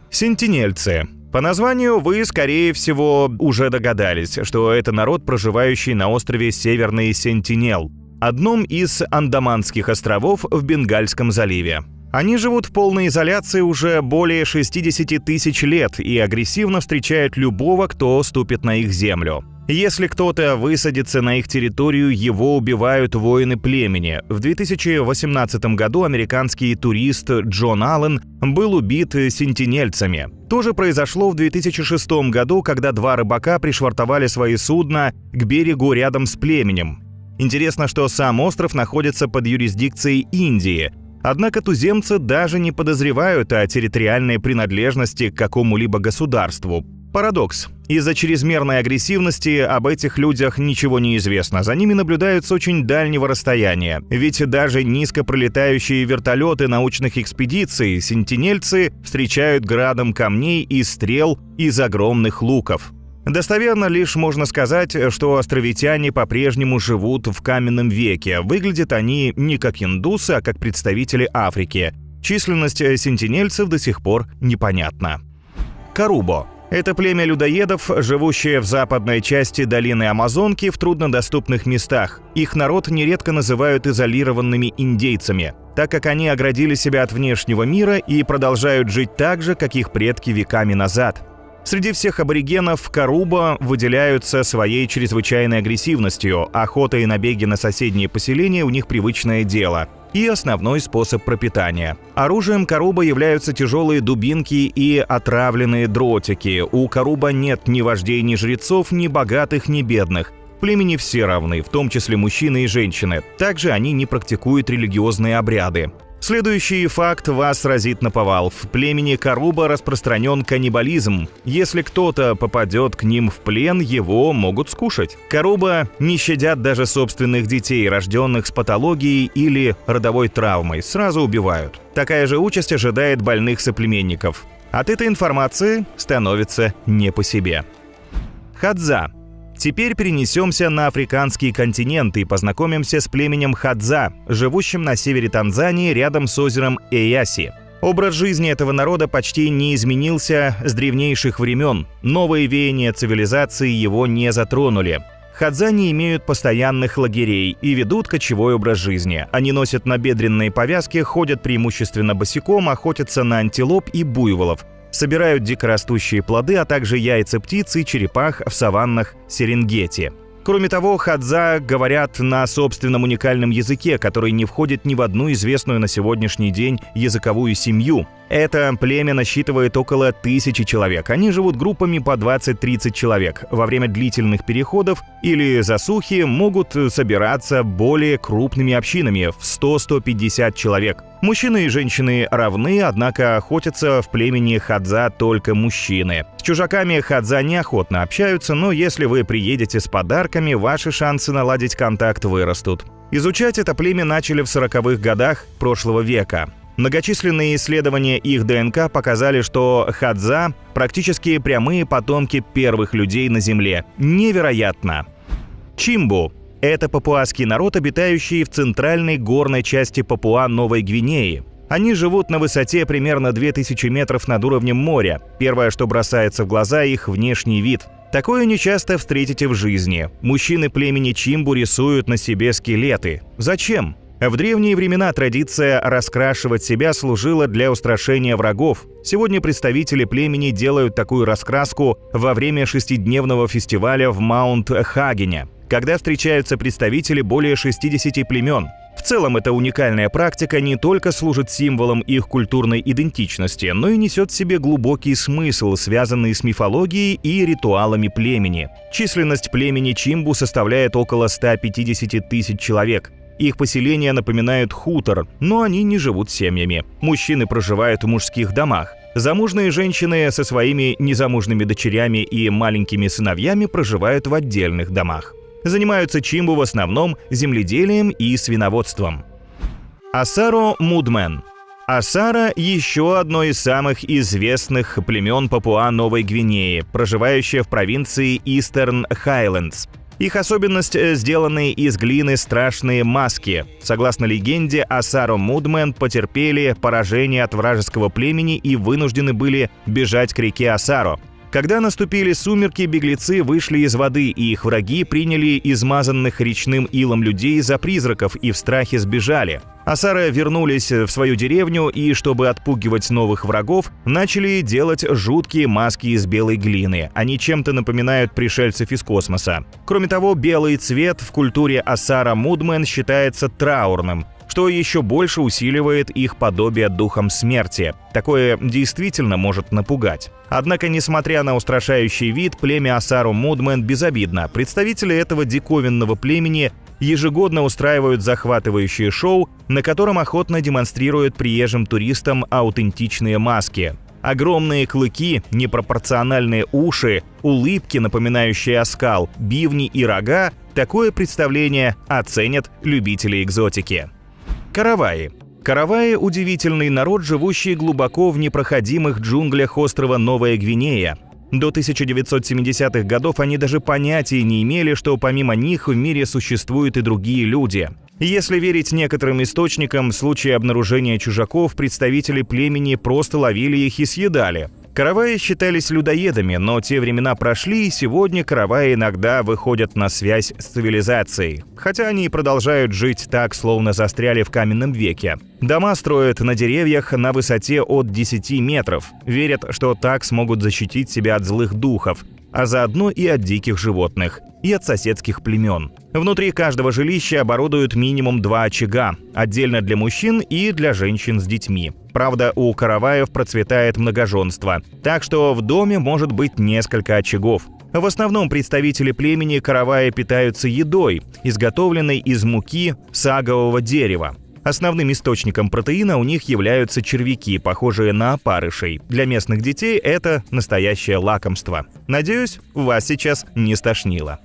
Сентинельцы. По названию вы, скорее всего, уже догадались, что это народ, проживающий на острове Северный Сентинел, одном из Андаманских островов в Бенгальском заливе. Они живут в полной изоляции уже более 60 тысяч лет и агрессивно встречают любого, кто ступит на их землю. Если кто-то высадится на их территорию, его убивают воины племени. В 2018 году американский турист Джон Аллен был убит сентинельцами. То же произошло в 2006 году, когда 2 рыбака пришвартовали свои судна к берегу рядом с племенем. Интересно, что сам остров находится под юрисдикцией Индии. Однако туземцы даже не подозревают о территориальной принадлежности к какому-либо государству. Парадокс. Из-за чрезмерной агрессивности об этих людях ничего не известно. За ними наблюдают с очень дальнего расстояния. Ведь даже низко пролетающие вертолеты научных экспедиций сентинельцы встречают градом камней и стрел из огромных луков. Достоверно лишь можно сказать, что островитяне по-прежнему живут в каменном веке. Выглядят они не как индусы, а как представители Африки. Численность сентинельцев до сих пор непонятна. Карубо. Это племя людоедов, живущее в западной части долины Амазонки в труднодоступных местах. Их народ нередко называют изолированными индейцами, так как они оградили себя от внешнего мира и продолжают жить так же, как их предки веками назад. Среди всех аборигенов Карубо выделяются своей чрезвычайной агрессивностью, охота и набеги на соседние поселения у них привычное дело и основной способ пропитания. Оружием Карубо являются тяжелые дубинки и отравленные дротики. У Карубо нет ни вождей, ни жрецов, ни богатых, ни бедных. В племени все равны, в том числе мужчины и женщины. Также они не практикуют религиозные обряды. Следующий факт вас сразит наповал. В племени Карубо распространен каннибализм. Если кто-то попадет к ним в плен, его могут скушать. Карубо не щадят даже собственных детей, рожденных с патологией или родовой травмой. Сразу убивают. Такая же участь ожидает больных соплеменников. От этой информации становится не по себе. Хадза. Теперь перенесемся на африканский континент и познакомимся с племенем Хадза, живущим на севере Танзании рядом с озером Эяси. Образ жизни этого народа почти не изменился с древнейших времен. Новые веяния цивилизации его не затронули. Хадза не имеют постоянных лагерей и ведут кочевой образ жизни. Они носят набедренные повязки, ходят преимущественно босиком, охотятся на антилоп и буйволов. Собирают дикорастущие плоды, а также яйца птиц и черепах в саваннах Серенгети. Кроме того, Хадза говорят на собственном уникальном языке, который не входит ни в одну известную на сегодняшний день языковую семью. Это племя насчитывает около 1000 человек. Они живут группами по 20-30 человек. Во время длительных переходов или засухи могут собираться более крупными общинами в 100-150 человек. Мужчины и женщины равны, однако охотятся в племени Хадза только мужчины. С чужаками Хадза неохотно общаются, но если вы приедете с подарками, ваши шансы наладить контакт вырастут. Изучать это племя начали в 40-х годах прошлого века. Многочисленные исследования их ДНК показали, что Хадза – практически прямые потомки первых людей на Земле. Невероятно! Чимбу – это папуасский народ, обитающий в центральной горной части Папуа-Новой Гвинеи. Они живут на высоте примерно 2000 метров над уровнем моря. Первое, что бросается в глаза – их внешний вид. Такое нечасто встретите в жизни. Мужчины племени Чимбу рисуют на себе скелеты. Зачем? В древние времена традиция раскрашивать себя служила для устрашения врагов. Сегодня представители племени делают такую раскраску во время 6-дневного фестиваля в Маунт-Хагене, когда встречаются представители более 60 племен. В целом, эта уникальная практика не только служит символом их культурной идентичности, но и несет в себе глубокий смысл, связанный с мифологией и ритуалами племени. Численность племени Чимбу составляет около 150 тысяч человек. Их поселения напоминают хутор, но они не живут семьями. Мужчины проживают в мужских домах. Замужние женщины со своими незамужными дочерями и маленькими сыновьями проживают в отдельных домах. Занимаются Чимбу в основном земледелием и свиноводством. Асаро Мудмен. Асара – еще одно из самых известных племен Папуа-Новой Гвинеи, проживающее в провинции Eastern Highlands. Их особенность – сделанные из глины страшные маски. Согласно легенде, Асаро Мудмен потерпели поражение от вражеского племени и вынуждены были бежать к реке Асаро. Когда наступили сумерки, беглецы вышли из воды, и их враги приняли измазанных речным илом людей за призраков и в страхе сбежали. Асары вернулись в свою деревню и, чтобы отпугивать новых врагов, начали делать жуткие маски из белой глины. Они чем-то напоминают пришельцев из космоса. Кроме того, белый цвет в культуре Асаро Мудмен считается траурным, что еще больше усиливает их подобие духом смерти. Такое действительно может напугать. Однако, несмотря на устрашающий вид, племя Асаро Мудмен безобидно. Представители этого диковинного племени ежегодно устраивают захватывающее шоу, на котором охотно демонстрируют приезжим туристам аутентичные маски. Огромные клыки, непропорциональные уши, улыбки, напоминающие оскал, бивни и рога – такое представление оценят любители экзотики. Караваи. Караваи – удивительный народ, живущий глубоко в непроходимых джунглях острова Новая Гвинея. До 1970-х годов они даже понятия не имели, что помимо них в мире существуют и другие люди. Если верить некоторым источникам, в случае обнаружения чужаков представители племени просто ловили их и съедали. Караваи считались людоедами, но те времена прошли, и сегодня караваи иногда выходят на связь с цивилизацией. Хотя они продолжают жить так, словно застряли в каменном веке. Дома строят на деревьях на высоте от 10 метров. Верят, что так смогут защитить себя от злых духов, а заодно и от диких животных, и от соседских племен. Внутри каждого жилища оборудуют минимум 2 очага, отдельно для мужчин и для женщин с детьми. Правда, у караваев процветает многоженство, так что в доме может быть несколько очагов. В основном представители племени караваи питаются едой, изготовленной из муки сагового дерева. Основным источником протеина у них являются червяки, похожие на опарышей. Для местных детей это настоящее лакомство. Надеюсь, вас сейчас не стошнило.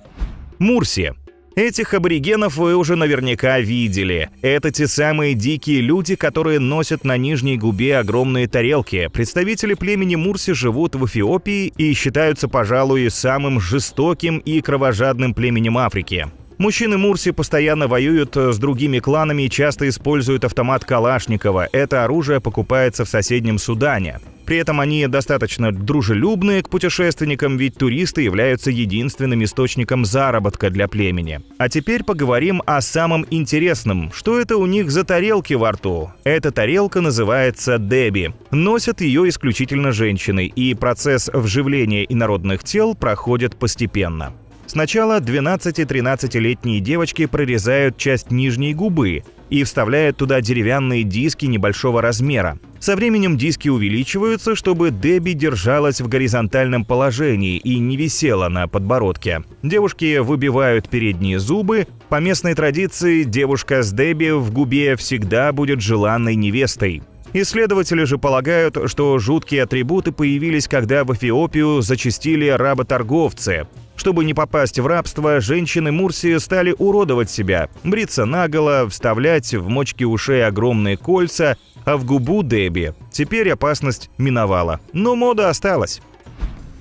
Мурси. Этих аборигенов вы уже наверняка видели. Это те самые дикие люди, которые носят на нижней губе огромные тарелки. Представители племени Мурси живут в Эфиопии и считаются, пожалуй, самым жестоким и кровожадным племенем Африки. Мужчины Мурси постоянно воюют с другими кланами и часто используют автомат Калашникова. Это оружие покупается в соседнем Судане. При этом они достаточно дружелюбные к путешественникам, ведь туристы являются единственным источником заработка для племени. А теперь поговорим о самом интересном. Что это у них за тарелки во рту? Эта тарелка называется деби. Носят ее исключительно женщины, и процесс вживления инородных тел проходит постепенно. Сначала 12-13-летние девочки прорезают часть нижней губы и вставляют туда деревянные диски небольшого размера. Со временем диски увеличиваются, чтобы деби держалась в горизонтальном положении и не висела на подбородке. Девушки выбивают передние зубы. По местной традиции, девушка с деби в губе всегда будет желанной невестой. Исследователи же полагают, что жуткие атрибуты появились, когда в Эфиопию зачастили работорговцы. Чтобы не попасть в рабство, женщины Мурси стали уродовать себя, бриться наголо, вставлять в мочки ушей огромные кольца, а в губу деби. Теперь опасность миновала, но мода осталась.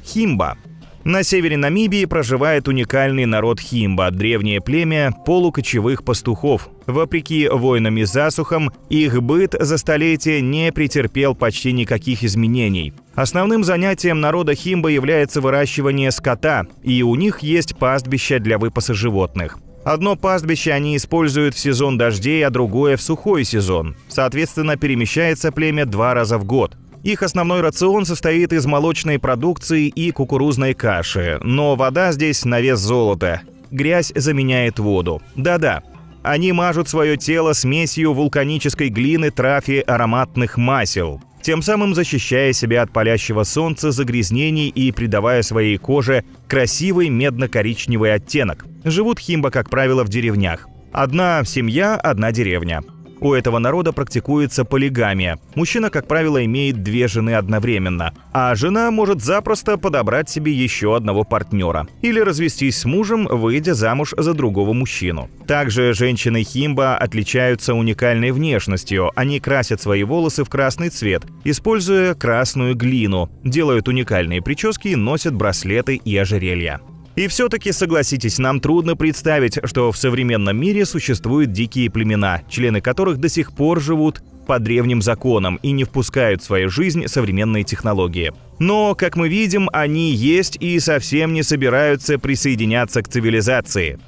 Химба. На севере Намибии проживает уникальный народ химба, древнее племя полукочевых пастухов. Вопреки войнам и засухам, их быт за столетия не претерпел почти никаких изменений. Основным занятием народа химба является выращивание скота, и у них есть пастбища для выпаса животных. Одно пастбище они используют в сезон дождей, а другое в сухой сезон. Соответственно, перемещается племя 2 раза в год. Их основной рацион состоит из молочной продукции и кукурузной каши, но вода здесь на вес золота. Грязь заменяет воду. Да-да, они мажут свое тело смесью вулканической глины, трав и ароматных масел, тем самым защищая себя от палящего солнца, загрязнений и придавая своей коже красивый медно-коричневый оттенок. Живут химба, как правило, в деревнях. Одна семья, одна деревня. У этого народа практикуется полигамия. Мужчина, как правило, имеет 2 жены одновременно, а жена может запросто подобрать себе еще одного партнера или развестись с мужем, выйдя замуж за другого мужчину. Также женщины химба отличаются уникальной внешностью. Они красят свои волосы в красный цвет, используя красную глину, делают уникальные прически и носят браслеты и ожерелья. И все-таки, согласитесь, нам трудно представить, что в современном мире существуют дикие племена, члены которых до сих пор живут по древним законам и не впускают в свою жизнь современные технологии. Но, как мы видим, они есть и совсем не собираются присоединяться к цивилизации.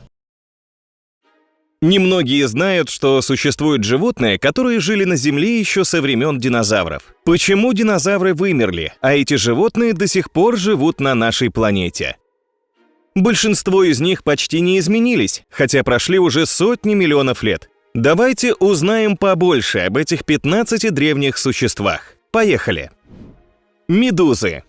Немногие знают, что существуют животные, которые жили на Земле еще со времен динозавров. Почему динозавры вымерли, а эти животные до сих пор живут на нашей планете? Большинство из них почти не изменились, хотя прошли уже сотни миллионов лет. Давайте узнаем побольше об этих 15 древних существах. Поехали! Медузы.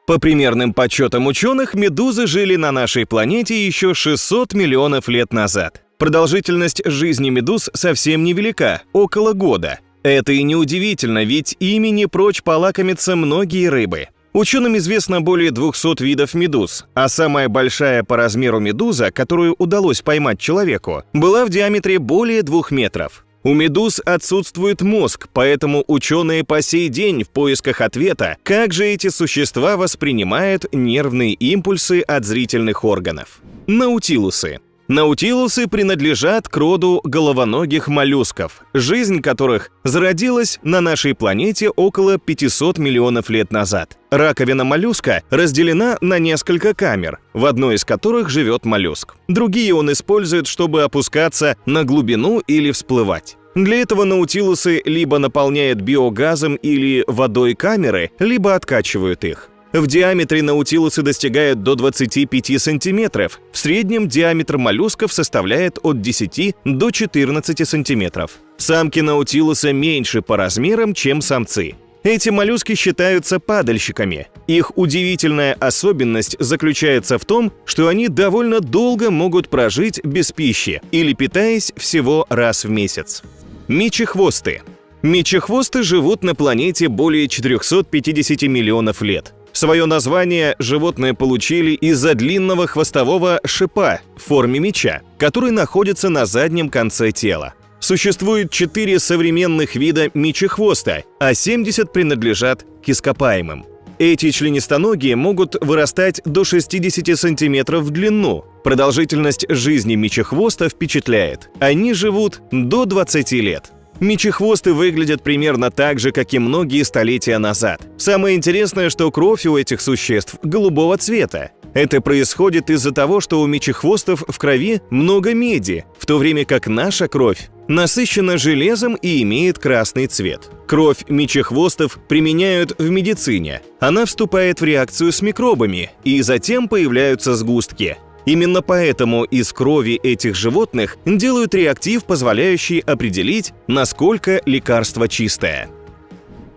По примерным подсчетам ученых, медузы жили на нашей планете еще 600 миллионов лет назад. Продолжительность жизни медуз совсем невелика – около года. Это и неудивительно, ведь ими не прочь полакомиться многие рыбы. Ученым известно более 200 видов медуз, а самая большая по размеру медуза, которую удалось поймать человеку, была в диаметре более 2 метров. У медуз отсутствует мозг, поэтому ученые по сей день в поисках ответа, как же эти существа воспринимают нервные импульсы от зрительных органов. Наутилусы. Наутилусы принадлежат к роду головоногих моллюсков, жизнь которых зародилась на нашей планете около 500 миллионов лет назад. Раковина моллюска разделена на несколько камер, в одной из которых живет моллюск. Другие он использует, чтобы опускаться на глубину или всплывать. Для этого наутилусы либо наполняют биогазом или водой камеры, либо откачивают их. В диаметре наутилусы достигают до 25 сантиметров. В среднем диаметр моллюсков составляет от 10 до 14 сантиметров. Самки наутилуса меньше по размерам, чем самцы. Эти моллюски считаются падальщиками. Их удивительная особенность заключается в том, что они довольно долго могут прожить без пищи или питаясь всего раз в месяц. Мечехвосты. Мечехвосты живут на планете более 450 миллионов лет. Свое название животные получили из-за длинного хвостового шипа в форме меча, который находится на заднем конце тела. Существует 4 современных вида мечехвоста, а 70 принадлежат к ископаемым. Эти членистоногие могут вырастать до 60 сантиметров в длину. Продолжительность жизни мечехвоста впечатляет. Они живут до 20 лет. Мечехвосты выглядят примерно так же, как и многие столетия назад. Самое интересное, что кровь у этих существ голубого цвета. Это происходит из-за того, что у мечехвостов в крови много меди, в то время как наша кровь насыщена железом и имеет красный цвет. Кровь мечехвостов применяют в медицине. Она вступает в реакцию с микробами, и затем появляются сгустки. Именно поэтому из крови этих животных делают реактив, позволяющий определить, насколько лекарство чистое.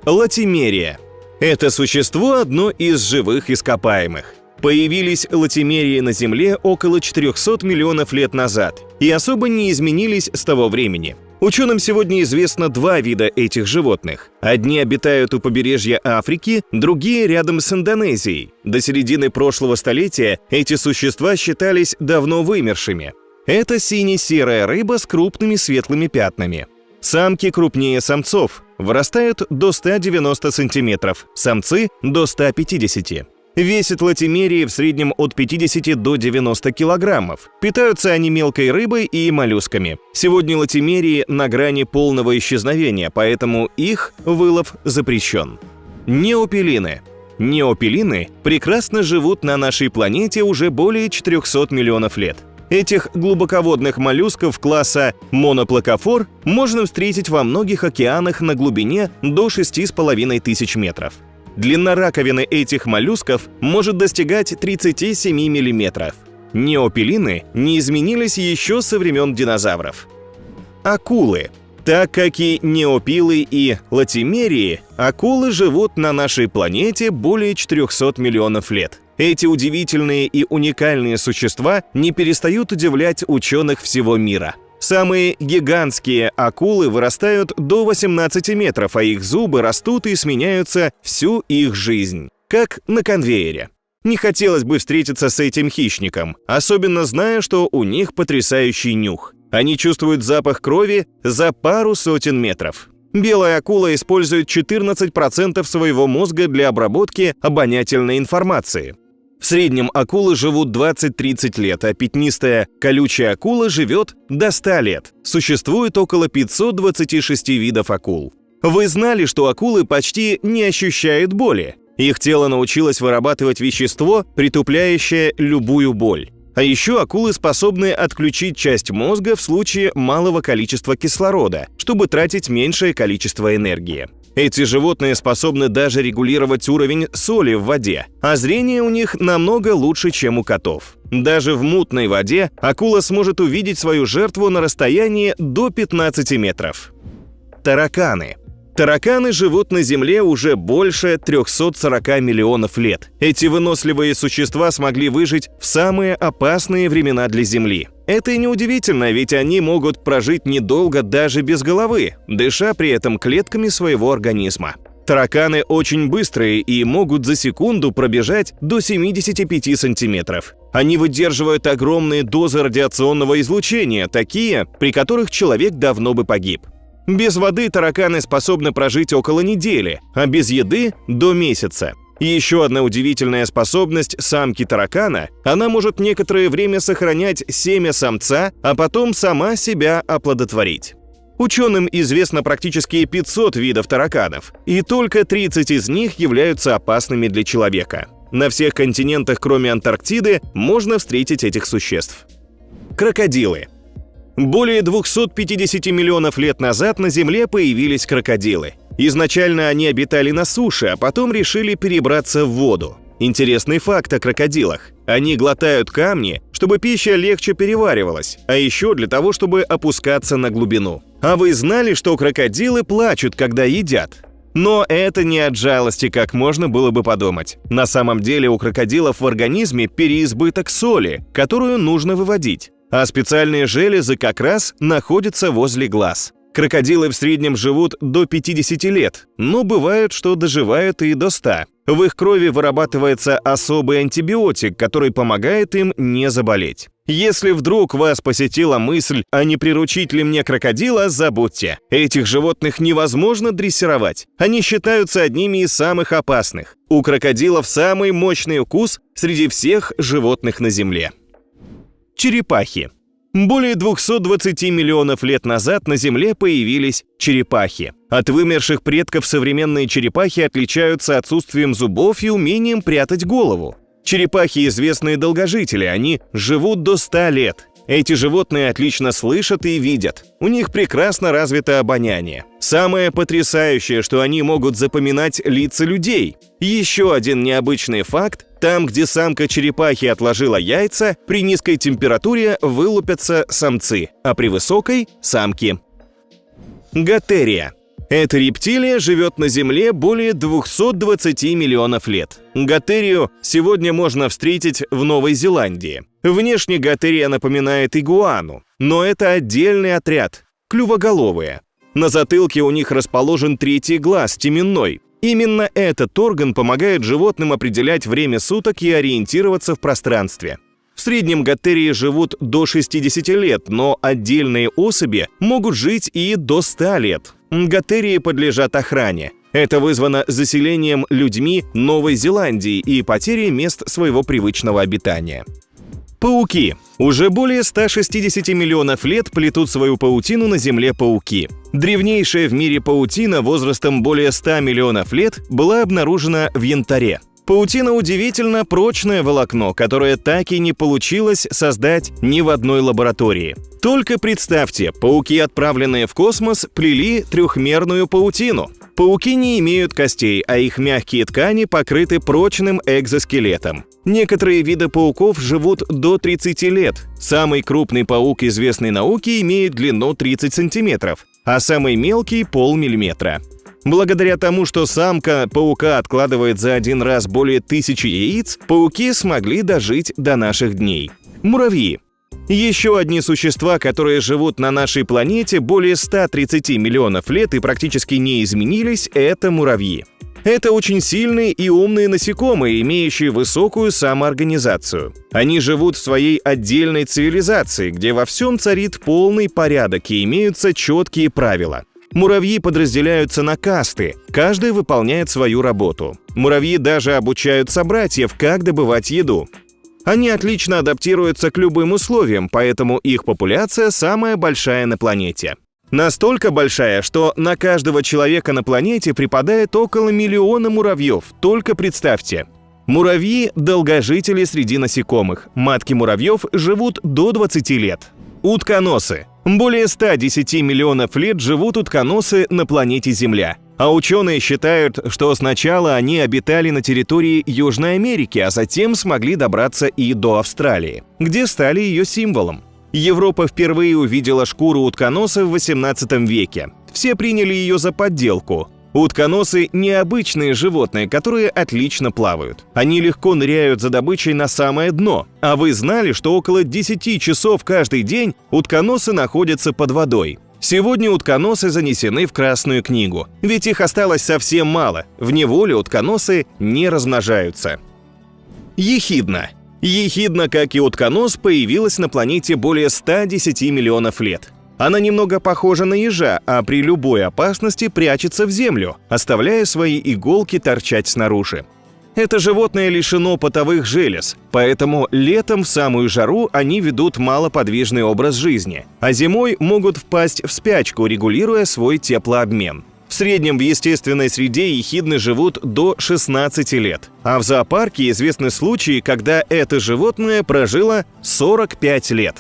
Латимерия. Это существо одно из живых ископаемых. Появились латимерии на Земле около 400 миллионов лет назад и особо не изменились с того времени. Ученым сегодня известно 2 вида этих животных. Одни обитают у побережья Африки, другие рядом с Индонезией. До середины прошлого столетия эти существа считались давно вымершими. Это сине-серая рыба с крупными светлыми пятнами. Самки крупнее самцов, вырастают до 190 сантиметров, самцы – до 150. Весят латимерии в среднем от 50 до 90 килограммов. Питаются они мелкой рыбой и моллюсками. Сегодня латимерии на грани полного исчезновения, поэтому их вылов запрещен. Неопелины. Неопелины прекрасно живут на нашей планете уже более 400 миллионов лет. Этих глубоководных моллюсков класса моноплакофор можно встретить во многих океанах на глубине до 6500 метров. Длина раковины этих моллюсков может достигать 37 мм. Неопелины не изменились еще со времен динозавров. Акулы. Так как и неопилы и латимерии, акулы живут на нашей планете более 400 миллионов лет. Эти удивительные и уникальные существа не перестают удивлять ученых всего мира. Самые гигантские акулы вырастают до 18 метров, а их зубы растут и сменяются всю их жизнь, как на конвейере. Не хотелось бы встретиться с этим хищником, особенно зная, что у них потрясающий нюх. Они чувствуют запах крови за пару сотен метров. Белая акула использует 14% своего мозга для обработки обонятельной информации. В среднем акулы живут 20-30 лет, а пятнистая колючая акула живет до 100 лет. Существует около 526 видов акул. Вы знали, что акулы почти не ощущают боли? Их тело научилось вырабатывать вещество, притупляющее любую боль. А еще акулы способны отключить часть мозга в случае малого количества кислорода, чтобы тратить меньшее количество энергии. Эти животные способны даже регулировать уровень соли в воде, а зрение у них намного лучше, чем у котов. Даже в мутной воде акула сможет увидеть свою жертву на расстоянии до 15 метров. Тараканы. Тараканы живут на Земле уже больше 340 миллионов лет. Эти выносливые существа смогли выжить в самые опасные времена для Земли. Это и неудивительно, ведь они могут прожить недолго даже без головы, дыша при этом клетками своего организма. Тараканы очень быстрые и могут за секунду пробежать до 75 сантиметров. Они выдерживают огромные дозы радиационного излучения, такие, при которых человек давно бы погиб. Без воды тараканы способны прожить около недели, а без еды – до месяца. Еще одна удивительная способность самки таракана – она может некоторое время сохранять семя самца, а потом сама себя оплодотворить. Ученым известно практически 500 видов тараканов, и только 30 из них являются опасными для человека. На всех континентах, кроме Антарктиды, можно встретить этих существ. Крокодилы. Более 250 миллионов лет назад на Земле появились крокодилы. Изначально они обитали на суше, а потом решили перебраться в воду. Интересный факт о крокодилах. Они глотают камни, чтобы пища легче переваривалась, а еще для того, чтобы опускаться на глубину. А вы знали, что крокодилы плачут, когда едят? Но это не от жалости, как можно было бы подумать. На самом деле у крокодилов в организме переизбыток соли, которую нужно выводить. А специальные железы как раз находятся возле глаз. Крокодилы в среднем живут до 50 лет, но бывает, что доживают и до 100. В их крови вырабатывается особый антибиотик, который помогает им не заболеть. Если вдруг вас посетила мысль, а не приручить ли мне крокодила, забудьте. Этих животных невозможно дрессировать. Они считаются одними из самых опасных. У крокодилов самый мощный укус среди всех животных на Земле. Черепахи. Более 220 миллионов лет назад на Земле появились черепахи. От вымерших предков современные черепахи отличаются отсутствием зубов и умением прятать голову. Черепахи – известные долгожители, они живут до 100 лет. Эти животные отлично слышат и видят. У них прекрасно развито обоняние. Самое потрясающее, что они могут запоминать лица людей. Еще один необычный факт – там, где самка черепахи отложила яйца, при низкой температуре вылупятся самцы, а при высокой – самки. Готерия. Эта рептилия живет на Земле более 220 миллионов лет. Готерию сегодня можно встретить в Новой Зеландии. Внешне готерия напоминает игуану, но это отдельный отряд – клювоголовые. На затылке у них расположен третий глаз – теменной. Именно этот орган помогает животным определять время суток и ориентироваться в пространстве. В среднем готерии живут до 60 лет, но отдельные особи могут жить и до 100 лет. Готерии подлежат охране. Это вызвано заселением людьми Новой Зеландии и потерей мест своего привычного обитания. Пауки. Уже более 160 миллионов лет плетут свою паутину на Земле пауки. Древнейшая в мире паутина возрастом более 100 миллионов лет была обнаружена в Янтаре. Паутина удивительно прочное волокно, которое так и не получилось создать ни в одной лаборатории. Только представьте, пауки, отправленные в космос, плели трехмерную паутину. Пауки не имеют костей, а их мягкие ткани покрыты прочным экзоскелетом. Некоторые виды пауков живут до 30 лет. Самый крупный паук известной науки имеет длину 30 сантиметров, а самый мелкий – полмиллиметра. Благодаря тому, что самка паука откладывает за один раз более 1000 яиц, пауки смогли дожить до наших дней. Муравьи. Еще одни существа, которые живут на нашей планете более 130 миллионов лет и практически не изменились, это муравьи. Это очень сильные и умные насекомые, имеющие высокую самоорганизацию. Они живут в своей отдельной цивилизации, где во всем царит полный порядок и имеются четкие правила. Муравьи подразделяются на касты, каждый выполняет свою работу. Муравьи даже обучают собратьев, как добывать еду. Они отлично адаптируются к любым условиям, поэтому их популяция самая большая на планете. Настолько большая, что на каждого человека на планете припадает около 1 миллиона муравьев, только представьте. Муравьи – долгожители среди насекомых. Матки муравьев живут до 20 лет. Утконосы. Более 110 миллионов лет живут утконосы на планете Земля. А ученые считают, что сначала они обитали на территории Южной Америки, а затем смогли добраться и до Австралии, где стали ее символом. Европа впервые увидела шкуру утконоса в XVIII веке. Все приняли ее за подделку. Утконосы – необычные животные, которые отлично плавают. Они легко ныряют за добычей на самое дно. А вы знали, что около 10 часов каждый день утконосы находятся под водой? Сегодня утконосы занесены в Красную книгу, ведь их осталось совсем мало. В неволе утконосы не размножаются. Ехидна. Ехидна, как и утконос, появилась на планете более 110 миллионов лет. Она немного похожа на ежа, а при любой опасности прячется в землю, оставляя свои иголки торчать снаружи. Это животное лишено потовых желез, поэтому летом в самую жару они ведут малоподвижный образ жизни, а зимой могут впасть в спячку, регулируя свой теплообмен. В среднем в естественной среде ехидны живут до 16 лет, а в зоопарке известны случаи, когда это животное прожило 45 лет.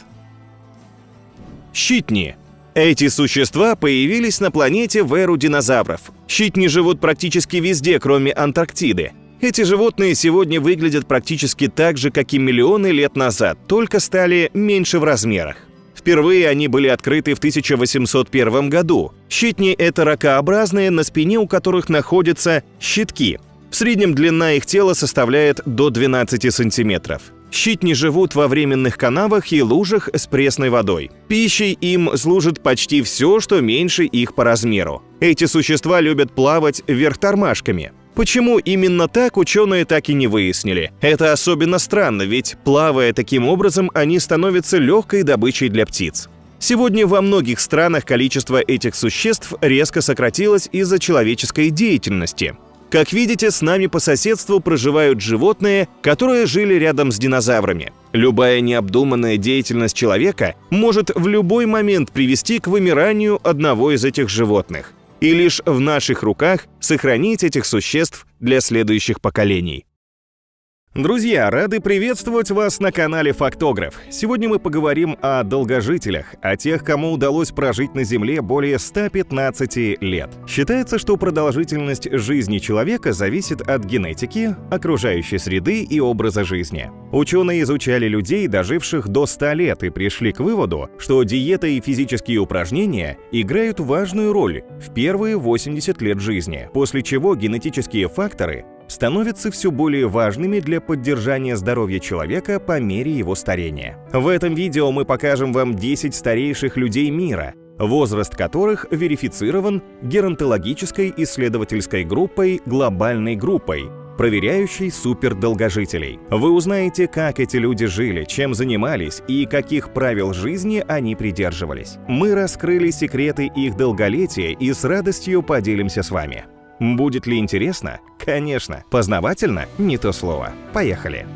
Щитни. Эти существа появились на планете в эру динозавров. Щитни живут практически везде, кроме Антарктиды. Эти животные сегодня выглядят практически так же, как и миллионы лет назад, только стали меньше в размерах. Впервые они были открыты в 1801 году. Щитни – это ракообразные, на спине у которых находятся щитки. В среднем длина их тела составляет до 12 сантиметров. Щитни живут во временных канавах и лужах с пресной водой. Пищей им служит почти все, что меньше их по размеру. Эти существа любят плавать вверх тормашками. Почему именно так, ученые так и не выяснили. Это особенно странно, ведь, плавая таким образом, они становятся легкой добычей для птиц. Сегодня во многих странах количество этих существ резко сократилось из-за человеческой деятельности. Как видите, с нами по соседству проживают животные, которые жили рядом с динозаврами. Любая необдуманная деятельность человека может в любой момент привести к вымиранию одного из этих животных. И лишь в наших руках сохранить этих существ для следующих поколений. Друзья, рады приветствовать вас на канале Фактограф. Сегодня мы поговорим о долгожителях, о тех, кому удалось прожить на Земле более 115 лет. Считается, что продолжительность жизни человека зависит от генетики, окружающей среды и образа жизни. Ученые изучали людей, доживших до 100 лет, и пришли к выводу, что диета и физические упражнения играют важную роль в первые 80 лет жизни, после чего генетические факторы становятся все более важными для поддержания здоровья человека по мере его старения. В этом видео мы покажем вам 10 старейших людей мира, возраст которых верифицирован геронтологической исследовательской группой, глобальной группой, проверяющей супердолгожителей. Вы узнаете, как эти люди жили, чем занимались и каких правил жизни они придерживались. Мы раскрыли секреты их долголетия и с радостью поделимся с вами. Будет ли интересно? Конечно. Познавательно? Не то слово. Поехали.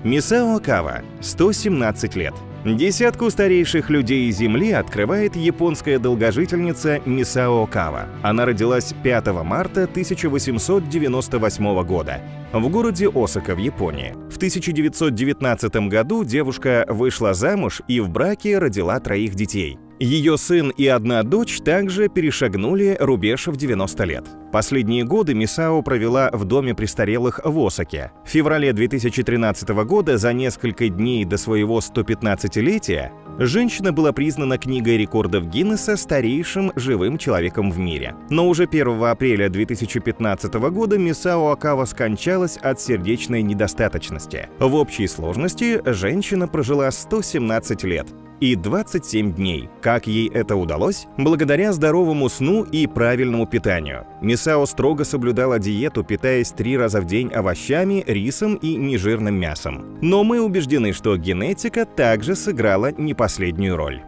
Мисао Кава, 117 лет. Десятку старейших людей Земли открывает японская долгожительница Мисао Кава. Она родилась 5 марта 1898 года в городе Осака в Японии. В 1919 году девушка вышла замуж и в браке родила 3 детей. Ее сын и 1 дочь также перешагнули рубеж в 90 лет. Последние годы Мисао провела в доме престарелых в Осаке. В феврале 2013 года, за несколько дней до своего 115-летия, женщина была признана Книгой рекордов Гиннесса старейшим живым человеком в мире. Но уже 1 апреля 2015 года Мисао Кава скончалась от сердечной недостаточности. В общей сложности женщина прожила 117 лет и 27 дней. Как ей это удалось? Благодаря здоровому сну и правильному питанию. Мисао строго соблюдала диету, питаясь 3 раза в день овощами, рисом и нежирным мясом. Но мы убеждены, что генетика также сыграла не последнюю роль.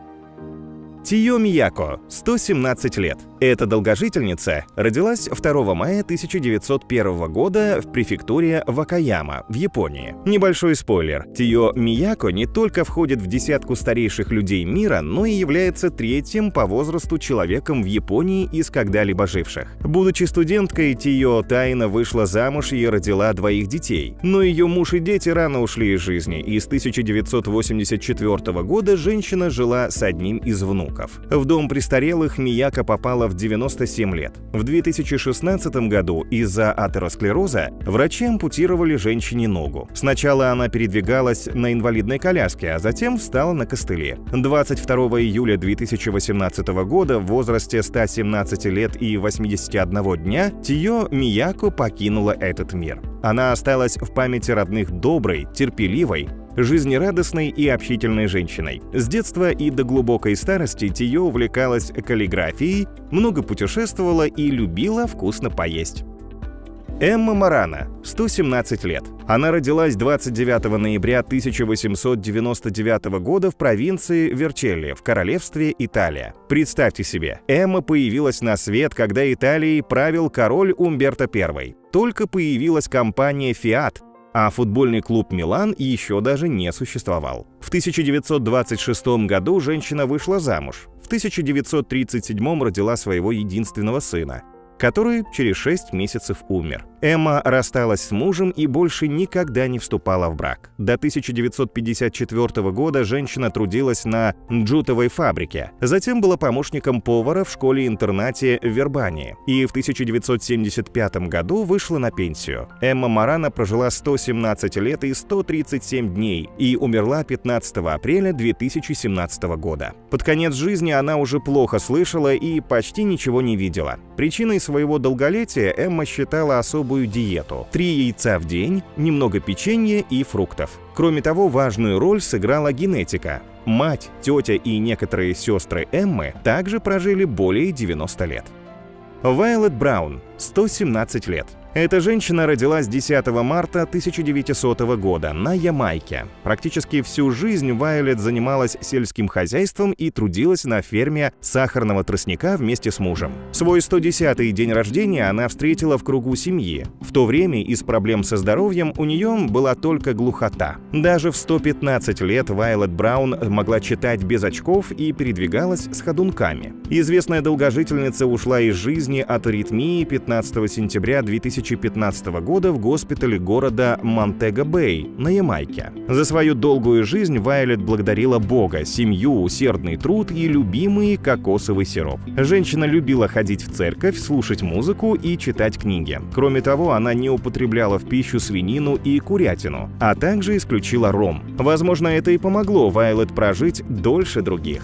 Тиё Мияко, 117 лет. Эта долгожительница родилась 2 мая 1901 года в префектуре Вакаяма в Японии. Небольшой спойлер. Тиё Мияко не только входит в десятку старейших людей мира, но и является 3-м по возрасту человеком в Японии из когда-либо живших. Будучи студенткой, Тиё тайно вышла замуж и родила 2 детей. Но ее муж и дети рано ушли из жизни, и с 1984 года женщина жила с одним из внуков. В дом престарелых Мияко попала в 97 лет. В 2016 году из-за атеросклероза врачи ампутировали женщине ногу. Сначала она передвигалась на инвалидной коляске, а затем встала на костыли. 22 июля 2018 года в возрасте 117 лет и 81 дня Тиё Мияко покинула этот мир. Она осталась в памяти родных доброй, терпеливой, жизнерадостной и общительной женщиной. С детства и до глубокой старости Тиё увлекалась каллиграфией, много путешествовала и любила вкусно поесть. Эмма Марана, 117 лет. Она родилась 29 ноября 1899 года в провинции Верчелли в королевстве Италия. Представьте себе, Эмма появилась на свет, когда Италией правил король Умберто I. Только появилась компания Fiat, а футбольный клуб «Милан» еще даже не существовал. В 1926 году женщина вышла замуж. В 1937 родила своего единственного сына, который через 6 месяцев умер. Эмма рассталась с мужем и больше никогда не вступала в брак. До 1954 года женщина трудилась на джутовой фабрике, затем была помощником повара в школе-интернате в Вербании и в 1975 году вышла на пенсию. Эмма Марана прожила 117 лет и 137 дней и умерла 15 апреля 2017 года. Под конец жизни она уже плохо слышала и почти ничего не видела. Причиной своего долголетия Эмма считала особую диету: 3 яйца в день, немного печенья и фруктов. Кроме того, важную роль сыграла генетика. Мать, тетя и некоторые сестры Эммы также прожили более 90 лет. Вайолет Браун, 117 лет. Эта женщина родилась 10 марта 1900 года на Ямайке. Практически всю жизнь Вайолет занималась сельским хозяйством и трудилась на ферме сахарного тростника вместе с мужем. Свой 110-й день рождения она встретила в кругу семьи. В то время из проблем со здоровьем у нее была только глухота. Даже в 115 лет Вайолет Браун могла читать без очков и передвигалась с ходунками. Известная долгожительница ушла из жизни от аритмии 15 сентября 2015 года в госпитале города Монтего-Бэй на Ямайке. За свою долгую жизнь Вайолет благодарила Бога, семью, усердный труд и любимый кокосовый сироп. Женщина любила ходить в церковь, слушать музыку и читать книги. Кроме того, она не употребляла в пищу свинину и курятину, а также исключила ром. Возможно, это и помогло Вайолет прожить дольше других.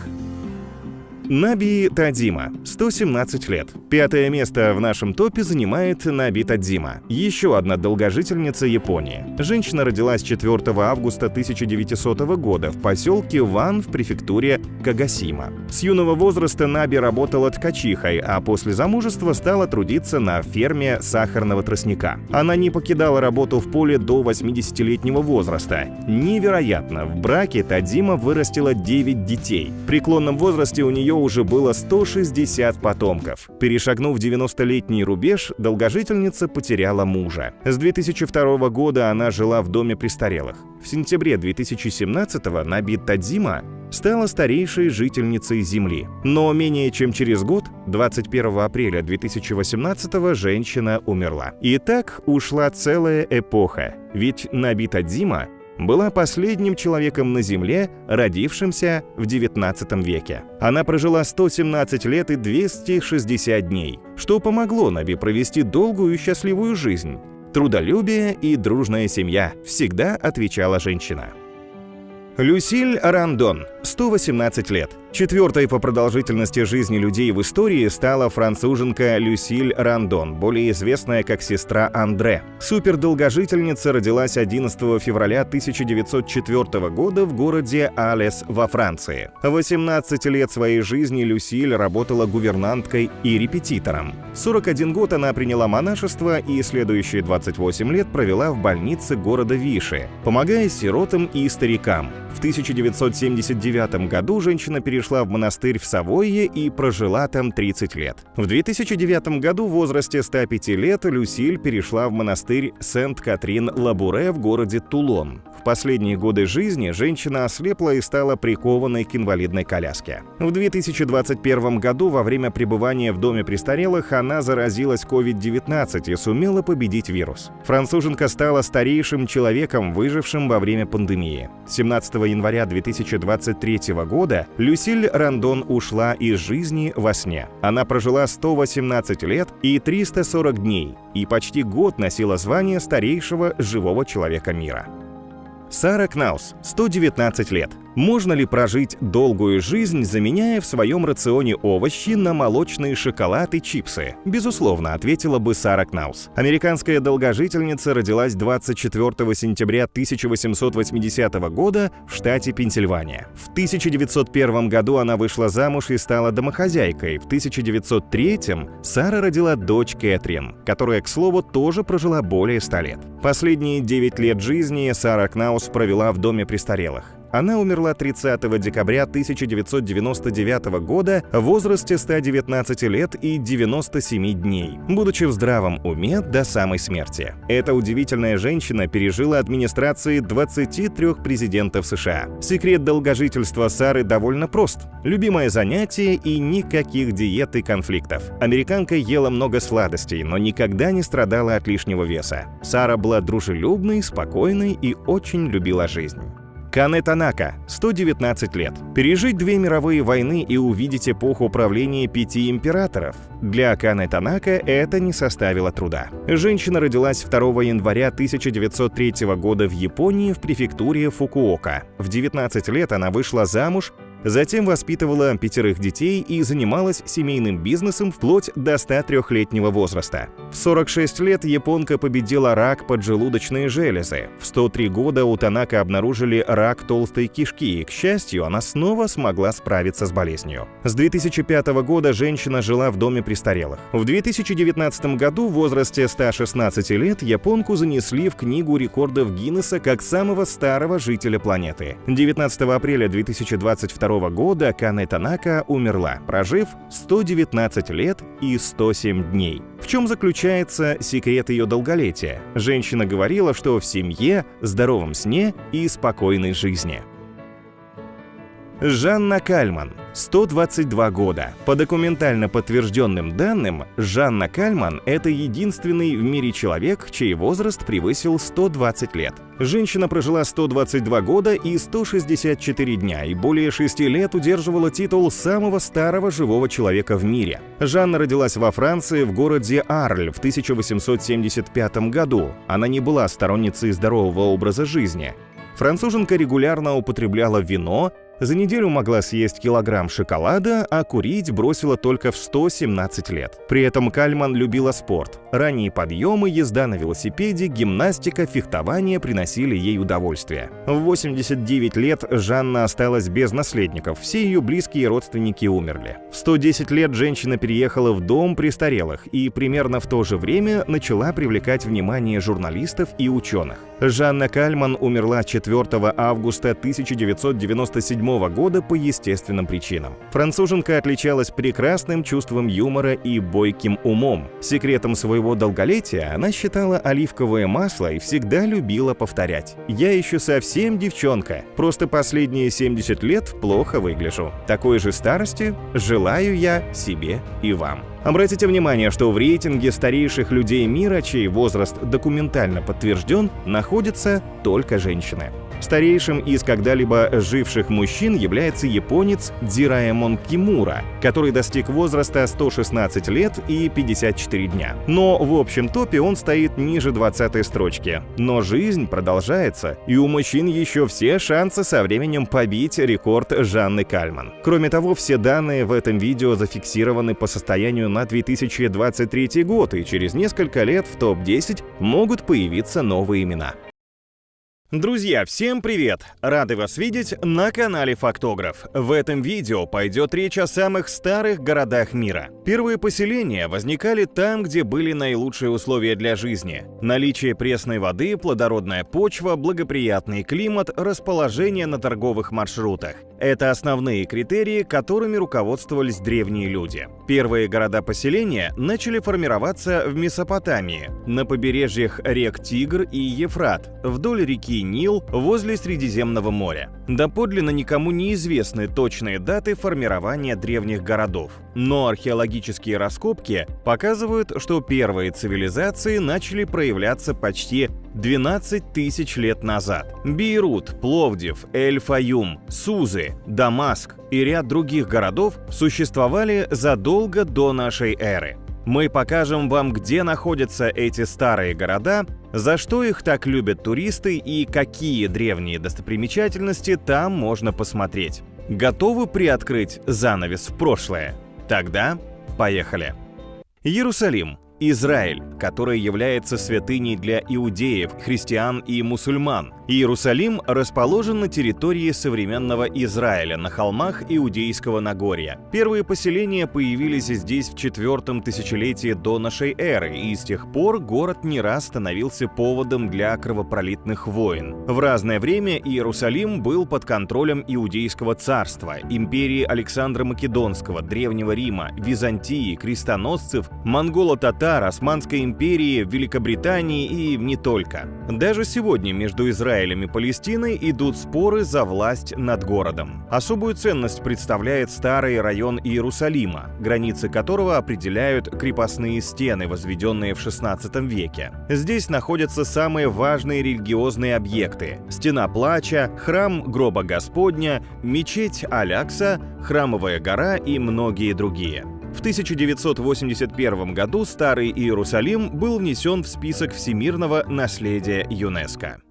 Наби Тадима, 117 лет. 5-е место в нашем топе занимает Наби Тадима, еще одна долгожительница Японии. Женщина родилась 4 августа 1900 года в поселке Ван в префектуре Кагасима. С юного возраста Наби работала ткачихой, а после замужества стала трудиться на ферме сахарного тростника. Она не покидала работу в поле до 80-летнего возраста. Невероятно! В браке Тадима вырастила 9 детей. В преклонном возрасте у нее уже было 160 потомков. Перешагнув 90-летний рубеж, долгожительница потеряла мужа. С 2002 года она жила в доме престарелых. В сентябре 2017-го Наби Тадима стала старейшей жительницей Земли. Но менее чем через год, 21 апреля 2018-го, женщина умерла. И так ушла целая эпоха. Ведь Наби Тадима была последним человеком на Земле, родившимся в 19 веке. Она прожила 117 лет и 260 дней, что помогло Наби провести долгую и счастливую жизнь. «Трудолюбие и дружная семья», — всегда отвечала женщина. Люсиль Рандон, 118 лет. Четвертой по продолжительности жизни людей в истории стала француженка Люсиль Рандон, более известная как сестра Андре. Супердолгожительница родилась 11 февраля 1904 года в городе Алес во Франции. 18 лет своей жизни Люсиль работала гувернанткой и репетитором. В 41 год она приняла монашество и следующие 28 лет провела в больнице города Виши, помогая сиротам и старикам. В 1979 году женщина перешла в монастырь в Савойе и прожила там 30 лет. В 2009 году в возрасте 105 лет Люсиль перешла в монастырь Сент-Катрин-Лабуре в городе Тулон. В последние годы жизни женщина ослепла и стала прикованной к инвалидной коляске. В 2021 году во время пребывания в доме престарелых она заразилась COVID-19 и сумела победить вирус. Француженка стала старейшим человеком, выжившим во время пандемии. 17 января 2023 года Люсиль Рандон ушла из жизни во сне. Она прожила 118 лет и 340 дней и почти год носила звание старейшего живого человека мира. Сара Кнаус, 119 лет. Можно ли прожить долгую жизнь, заменяя в своем рационе овощи на молочный шоколад и чипсы? Безусловно, ответила бы Сара Кнаус. Американская долгожительница родилась 24 сентября 1880 года в штате Пенсильвания. В 1901 году она вышла замуж и стала домохозяйкой. В 1903 Сара родила дочь Кэтрин, которая, к слову, тоже прожила более 100 лет. Последние 9 лет жизни Сара Кнаус провела в доме престарелых. Она умерла 30 декабря 1999 года в возрасте 119 лет и 97 дней, будучи в здравом уме до самой смерти. Эта удивительная женщина пережила администрации 23 президентов США. Секрет долгожительства Сары довольно прост. Любимое занятие и никаких диет и конфликтов. Американка ела много сладостей, но никогда не страдала от лишнего веса. Сара была дружелюбной, спокойной и очень любила жизнь. Кане Танака, 119 лет. Пережить 2 мировые войны и увидеть эпоху правления 5 императоров. Для Кане Танака это не составило труда. Женщина родилась 2 января 1903 года в Японии в префектуре Фукуока. В 19 лет она вышла замуж, затем воспитывала 5 детей и занималась семейным бизнесом вплоть до 103-летнего возраста. В 46 лет японка победила рак поджелудочной железы. В 103 года у Танака обнаружили рак толстой кишки, и, к счастью, она снова смогла справиться с болезнью. С 2005 года женщина жила в доме престарелых. В 2019 году в возрасте 116 лет японку занесли в Книгу рекордов Гиннесса как самого старого жителя планеты. 19 апреля 2022 года Кане Танака умерла, прожив 119 лет и 107 дней. В чем заключается секрет ее долголетия? Женщина говорила, что в семье, здоровом сне и спокойной жизни. Жанна Кальман, 122 года. По документально подтвержденным данным, Жанна Кальман – это единственный в мире человек, чей возраст превысил 120 лет. Женщина прожила 122 года и 164 дня и более 6 лет удерживала титул самого старого живого человека в мире. Жанна родилась во Франции в городе Арль в 1875 году. Она не была сторонницей здорового образа жизни. Француженка регулярно употребляла вино, за неделю могла съесть килограмм шоколада, а курить бросила только в 117 лет. При этом Кальман любила спорт. Ранние подъемы, езда на велосипеде, гимнастика, фехтование приносили ей удовольствие. В 89 лет Жанна осталась без наследников, все ее близкие родственники умерли. В 110 лет женщина переехала в дом престарелых и примерно в то же время начала привлекать внимание журналистов и ученых. Жанна Кальман умерла 4 августа 1997 года по естественным причинам. Француженка отличалась прекрасным чувством юмора и бойким умом. Секретом своего долголетия она считала оливковое масло и всегда любила повторять: «Я еще совсем девчонка, просто последние 70 лет плохо выгляжу. Такой же старости желаю я себе и вам». Обратите внимание, что в рейтинге старейших людей мира, чей возраст документально подтвержден, находятся только женщины. Старейшим из когда-либо живших мужчин является японец Дзираэмон Кимура, который достиг возраста 116 лет и 54 дня. Но в общем топе он стоит ниже 20-й строчки. Но жизнь продолжается, и у мужчин еще все шансы со временем побить рекорд Жанны Кальман. Кроме того, все данные в этом видео зафиксированы по состоянию на 2023 год, и через несколько лет в топ-10 могут появиться новые имена. Друзья, всем привет! Рады вас видеть на канале Фактограф. В этом видео пойдет речь о самых старых городах мира. Первые поселения возникали там, где были наилучшие условия для жизни. Наличие пресной воды, плодородная почва, благоприятный климат, расположение на торговых маршрутах. Это основные критерии, которыми руководствовались древние люди. Первые города-поселения начали формироваться в Месопотамии, на побережьях рек Тигр и Ефрат, вдоль реки Нил, возле Средиземного моря. Доподлинно никому не известны точные даты формирования древних городов. Но археологические раскопки показывают, что первые цивилизации начали проявляться почти 12 тысяч лет назад. Бейрут, Пловдив, Эль-Фаюм, Сузы, Дамаск и ряд других городов существовали задолго до нашей эры. Мы покажем вам, где находятся эти старые города, За что их так любят туристы и какие древние достопримечательности там можно посмотреть? Готовы приоткрыть занавес в прошлое? Тогда поехали! Иерусалим. Израиль, который является святыней для иудеев, христиан и мусульман. Иерусалим расположен на территории современного Израиля, на холмах Иудейского Нагорья. Первые поселения появились здесь в 4 тысячелетии до нашей эры, и с тех пор город не раз становился поводом для кровопролитных войн. В разное время Иерусалим был под контролем Иудейского царства, империи Александра Македонского, Древнего Рима, Византии, крестоносцев, монголо-татар, Османской империи, Великобритании и не только. Даже сегодня между Израилем и Палестиной идут споры за власть над городом. Особую ценность представляет старый район Иерусалима, границы которого определяют крепостные стены, возведенные в XVI веке. Здесь находятся самые важные религиозные объекты: Стена Плача, храм Гроба Господня, мечеть Аль-Акса, Храмовая гора и многие другие. В 1981 году Старый Иерусалим был внесен в список всемирного наследия ЮНЕСКО.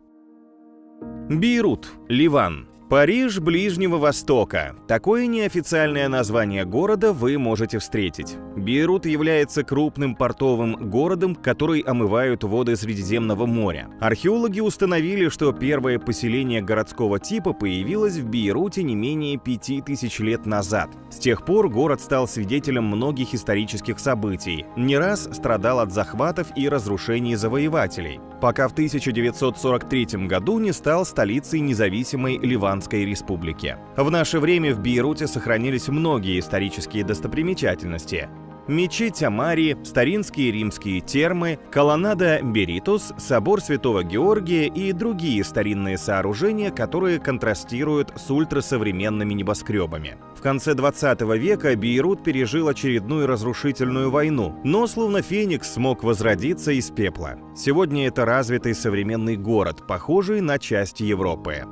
Бейрут, Ливан. Париж Ближнего Востока. Такое неофициальное название города вы можете встретить. Бейрут является крупным портовым городом, который омывают воды Средиземного моря. Археологи установили, что первое поселение городского типа появилось в Бейруте не менее 5000 лет назад. С тех пор город стал свидетелем многих исторических событий, не раз страдал от захватов и разрушений завоевателей, пока в 1943 году не стал столицей независимой Ливанской республики. В наше время в Бейруте сохранились многие исторические достопримечательности: мечеть Амари, старинские римские термы, колоннада Беритус, собор Святого Георгия и другие старинные сооружения, которые контрастируют с ультрасовременными небоскребами. В конце 20 века Бейрут пережил очередную разрушительную войну, но словно феникс смог возродиться из пепла. Сегодня это развитый современный город, похожий на часть Европы.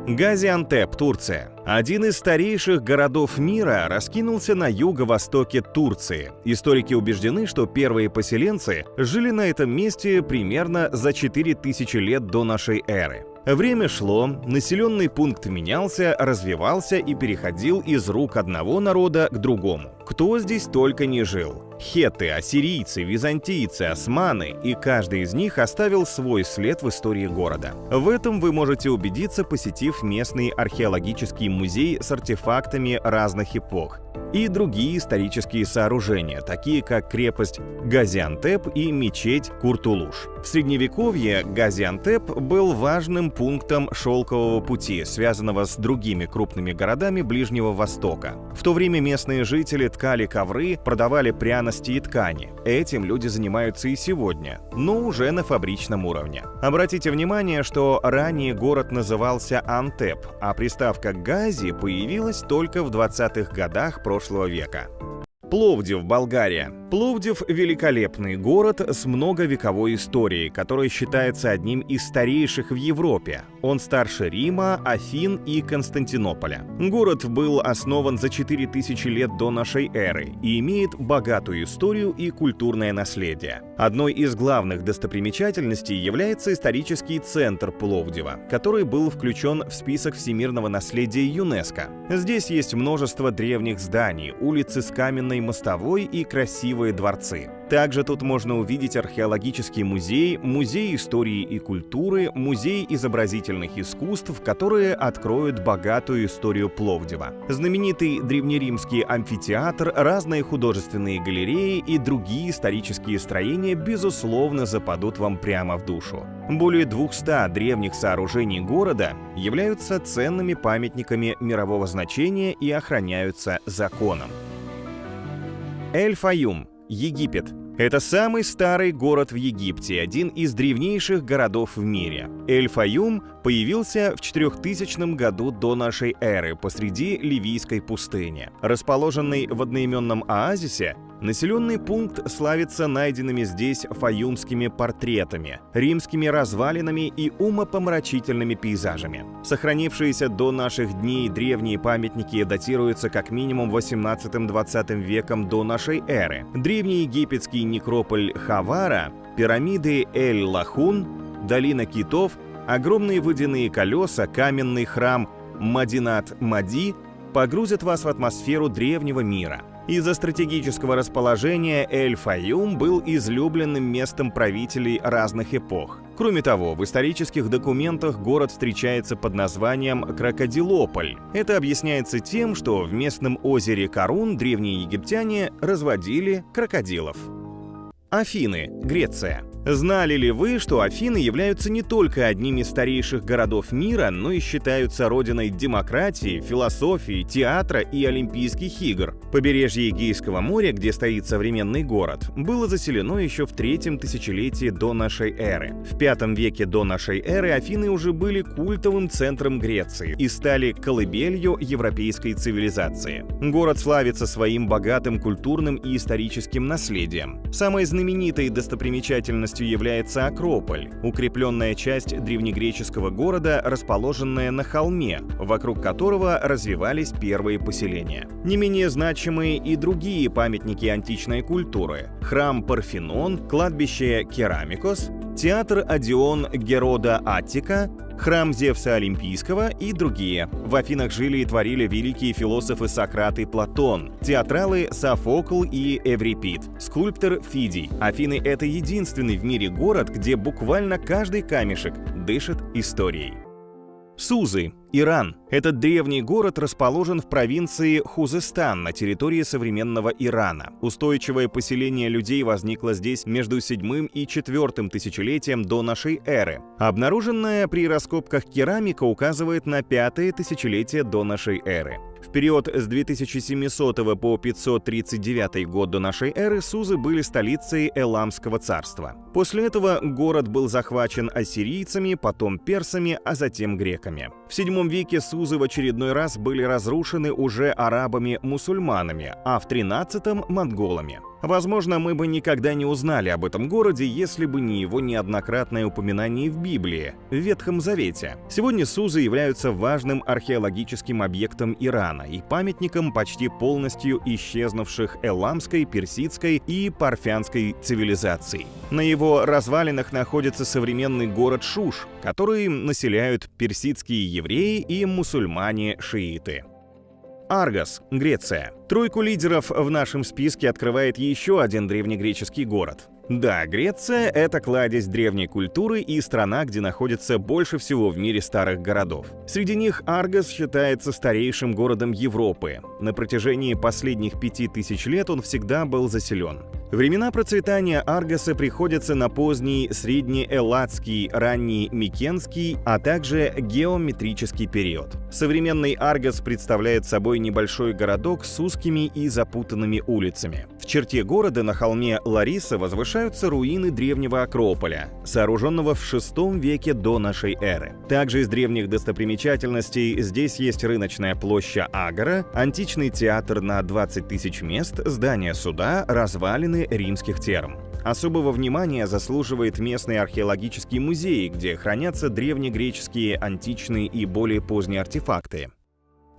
Газиантеп, Турция. Один из старейших городов мира раскинулся на юго-востоке Турции. Историки убеждены, что первые поселенцы жили на этом месте примерно за 4000 лет до нашей эры. Время шло, населенный пункт менялся, развивался и переходил из рук одного народа к другому. Кто здесь только не жил. Хетты, ассирийцы, византийцы, османы, и каждый из них оставил свой след в истории города. В этом вы можете убедиться, посетив местный археологический музей с артефактами разных эпох и другие исторические сооружения, такие как крепость Газиантеп и мечеть Куртулуш. В Средневековье Газиантеп был важным пунктом шелкового пути, связанного с другими крупными городами Ближнего Востока. В то время местные жители ткали ковры, продавали пряности и ткани. Этим люди занимаются и сегодня, но уже на фабричном уровне. Обратите внимание, что ранее город назывался Антеп, а приставка «Гази» появилась только в 20-х годах прошлого века. Пловдив, Болгария. Пловдив – великолепный город с многовековой историей, который считается одним из старейших в Европе. Он старше Рима, Афин и Константинополя. Город был основан за 4000 лет до нашей эры и имеет богатую историю и культурное наследие. Одной из главных достопримечательностей является исторический центр Пловдива, который был включен в список всемирного наследия ЮНЕСКО. Здесь есть множество древних зданий, улицы с каменной мостовой и красивые дворцы. Также тут можно увидеть археологический музей, музей истории и культуры, музей изобразительных искусств, которые откроют богатую историю Пловдива. Знаменитый древнеримский амфитеатр, разные художественные галереи и другие исторические строения, безусловно, западут вам прямо в душу. Более 200 древних сооружений города являются ценными памятниками мирового значения и охраняются законом. Эль-Фаюм, Египет. Это самый старый город в Египте, один из древнейших городов в мире. Эль-Фаюм появился в 4000 году до нашей эры посреди Ливийской пустыни. Расположенный в одноименном оазисе, Населенный пункт славится найденными здесь фаюмскими портретами, римскими развалинами и умопомрачительными пейзажами. Сохранившиеся до наших дней древние памятники датируются как минимум 18-20 веком до нашей эры. Древний египетский некрополь Хавара, пирамиды Эль-Лахун, долина китов, огромные водяные колеса, каменный храм Мадинат-Мади погрузят вас в атмосферу древнего мира. Из-за стратегического расположения Эль-Фаюм был излюбленным местом правителей разных эпох. Кроме того, в исторических документах город встречается под названием Крокодилополь. Это объясняется тем, что в местном озере Карун древние египтяне разводили крокодилов. Афины, Греция. Знали ли вы, что Афины являются не только одним из старейших городов мира, но и считаются родиной демократии, философии, театра и Олимпийских игр? Побережье Эгейского моря, где стоит современный город, было заселено еще в 3-м тысячелетии до нашей эры. В 5 веке до нашей эры Афины уже были культовым центром Греции и стали колыбелью европейской цивилизации. Город славится своим богатым культурным и историческим наследием. Самой знаменитой достопримечательностью является Акрополь, укрепленная часть древнегреческого города, расположенная на холме, вокруг которого развивались первые поселения. Не менее значимые и другие памятники античной культуры: храм Парфенон, кладбище Керамикос, театр Одион Герода Аттика, храм Зевса Олимпийского и другие. В Афинах жили и творили великие философы Сократ и Платон, театралы Софокл и Эврипид, скульптор Фидий. Афины — это единственный в мире город, где буквально каждый камешек дышит историей. Сузы, Иран. Этот древний город расположен в провинции Хузестан на территории современного Ирана. Устойчивое поселение людей возникло здесь между 7 и 4 тысячелетием до нашей эры. Обнаруженная при раскопках керамика указывает на 5-е тысячелетие до нашей эры. В период с 2700 по 539 год до нашей эры Сузы были столицей Эламского царства. После этого город был захвачен ассирийцами, потом персами, а затем греками. В 7 веке Сузы в очередной раз были разрушены уже арабами-мусульманами, а в 13-м — монголами. Возможно, мы бы никогда не узнали об этом городе, если бы не его неоднократное упоминание в Библии, в Ветхом Завете. Сегодня Сузы являются важным археологическим объектом Ирана и памятником почти полностью исчезнувших эламской, персидской и парфянской цивилизаций. На его развалинах находится современный город Шуш, который населяют персидские евреи и мусульмане-шииты. Аргос, Греция. Тройку лидеров в нашем списке открывает еще один древнегреческий город. Да, Греция — это кладезь древней культуры и страна, где находится больше всего в мире старых городов. Среди них Аргос считается старейшим городом Европы. На протяжении последних 5000 лет он всегда был заселен. Времена процветания Аргоса приходятся на поздний среднеэлладский, ранний микенский, а также геометрический период. Современный Аргос представляет собой небольшой городок с узкими и запутанными улицами. В черте города на холме Лариса возвышаются руины древнего Акрополя, сооруженного в VI веке до нашей эры. Также из древних достопримечательностей здесь есть рыночная площадь Агора, античный театр на 20 тысяч мест, здание суда, развалины римских терм. Особого внимания заслуживает местный археологический музей, где хранятся древнегреческие, античные и более поздние артефакты.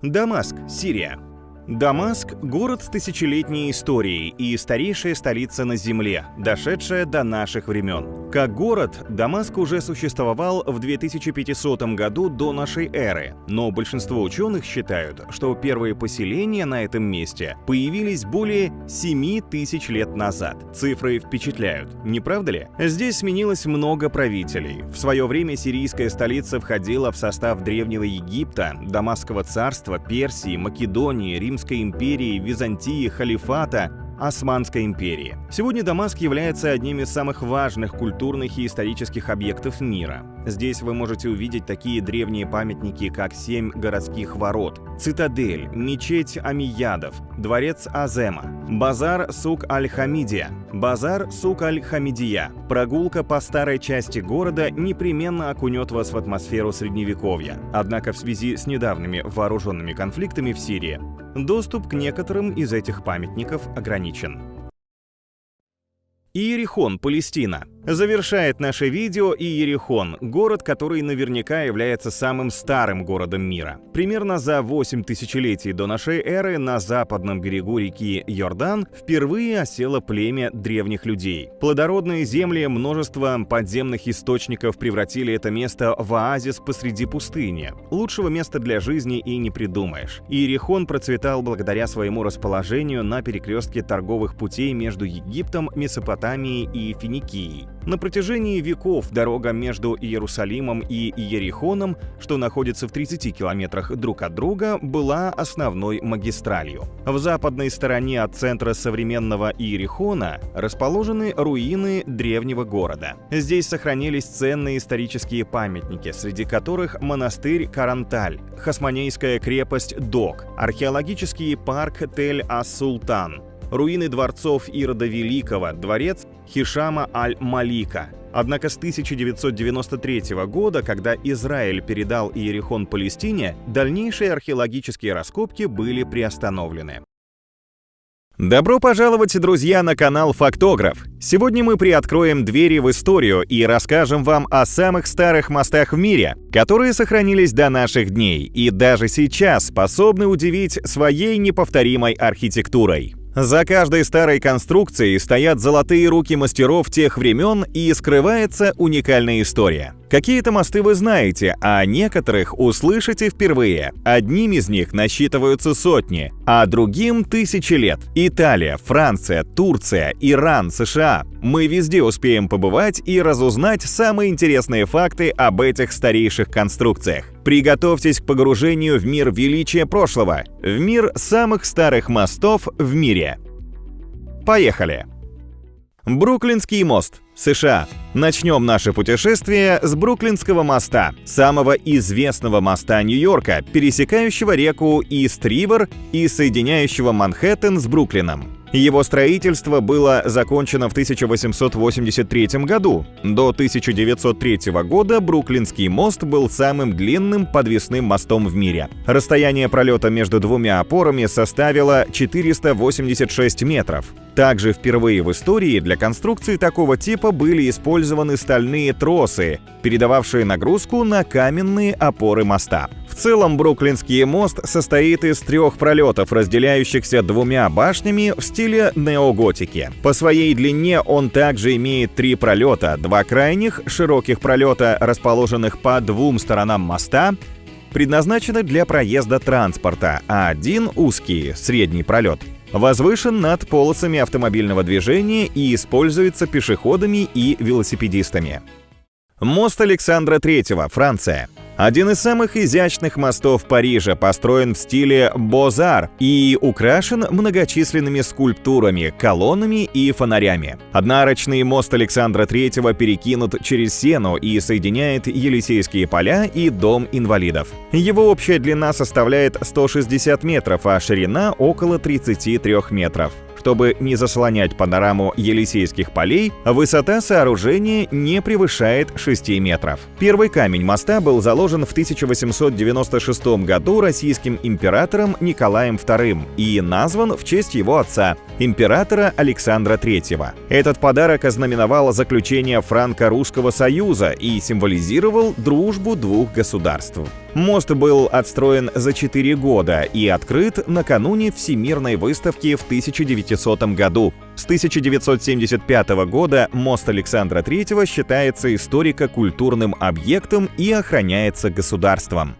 Дамаск, Сирия. Дамаск — город с тысячелетней историей и старейшая столица на Земле, дошедшая до наших времен. Как город, Дамаск уже существовал в 2500 году до нашей эры, но большинство ученых считают, что первые поселения на этом месте появились более 7000 лет назад. Цифры впечатляют, не правда ли? Здесь сменилось много правителей. В свое время сирийская столица входила в состав Древнего Египта, Дамасского царства, Персии, Македонии, Римской империи, Византии, Халифата, Османской империи. Сегодня Дамаск является одним из самых важных культурных и исторических объектов мира. Здесь вы можете увидеть такие древние памятники, как 7 городских ворот, цитадель, мечеть Амиядов, дворец Азема, базар Сук-аль-Хамидия, базар Сук-аль-Хамидия. Прогулка по старой части города непременно окунет вас в атмосферу Средневековья. Однако в связи с недавними вооруженными конфликтами в Сирии доступ к некоторым из этих памятников ограничен. Иерихон, Палестина. Завершает наше видео Иерихон, город, который наверняка является самым старым городом мира. Примерно за 8 тысячелетий до нашей эры на западном берегу реки Йордан впервые осело племя древних людей. Плодородные земли, множество подземных источников превратили это место в оазис посреди пустыни. Лучшего места для жизни и не придумаешь. Иерихон процветал благодаря своему расположению на перекрестке торговых путей между Египтом, Месопотамией и Финикией. На протяжении веков дорога между Иерусалимом и Иерихоном, что находится в 30 километрах друг от друга, была основной магистралью. В западной стороне от центра современного Иерихона расположены руины древнего города. Здесь сохранились ценные исторические памятники, среди которых монастырь Каранталь, хасмонейская крепость Док, археологический парк Тель-ас-Султан, руины дворцов Ирода Великого, дворец Хишама аль-Малика. Однако с 1993 года, когда Израиль передал Иерихон Палестине, дальнейшие археологические раскопки были приостановлены. Добро пожаловать, друзья, на канал Фактограф. Сегодня мы приоткроем двери в историю и расскажем вам о самых старых мостах в мире, которые сохранились до наших дней и даже сейчас способны удивить своей неповторимой архитектурой. За каждой старой конструкцией стоят золотые руки мастеров тех времен и скрывается уникальная история. Какие-то мосты вы знаете, а о некоторых услышите впервые. Одним из них насчитываются сотни, а другим — тысячи лет. Италия, Франция, Турция, Иран, США. Мы везде успеем побывать и разузнать самые интересные факты об этих старейших конструкциях. Приготовьтесь к погружению в мир величия прошлого, в мир самых старых мостов в мире. Поехали! Бруклинский мост, США. Начнем наше путешествие с Бруклинского моста, самого известного моста Нью-Йорка, пересекающего реку Ист-Ривер и соединяющего Манхэттен с Бруклином. Его строительство было закончено в 1883 году. До 1903 года Бруклинский мост был самым длинным подвесным мостом в мире. Расстояние пролета между двумя опорами составило 486 метров. Также впервые в истории для конструкции такого типа были использованы стальные тросы, передававшие нагрузку на каменные опоры моста. В целом, Бруклинский мост состоит из 3 пролетов, разделяющихся 2 башнями в стиле неоготики. По своей длине он также имеет 3 пролета, 2 крайних, широких пролета, расположенных по 2 сторонам моста, предназначены для проезда транспорта, а 1 узкий, средний пролет, возвышен над полосами автомобильного движения и используется пешеходами и велосипедистами. Мост Александра III, Франция. Один из самых изящных мостов Парижа, построен в стиле Бозар и украшен многочисленными скульптурами, колоннами и фонарями. Одноарочный мост Александра III перекинут через Сену и соединяет Елисейские поля и Дом инвалидов. Его общая длина составляет 160 метров, а ширина около 33 метров. Чтобы не заслонять панораму Елисейских полей, высота сооружения не превышает 6 метров. Первый камень моста был заложен в 1896 году российским императором Николаем II и назван в честь его отца, императора Александра III. Этот подарок ознаменовал заключение Франко-Русского союза и символизировал дружбу двух государств. Мост был отстроен за 4 года и открыт накануне Всемирной выставки в 1900 году. С 1975 года мост Александра III считается историко-культурным объектом и охраняется государством.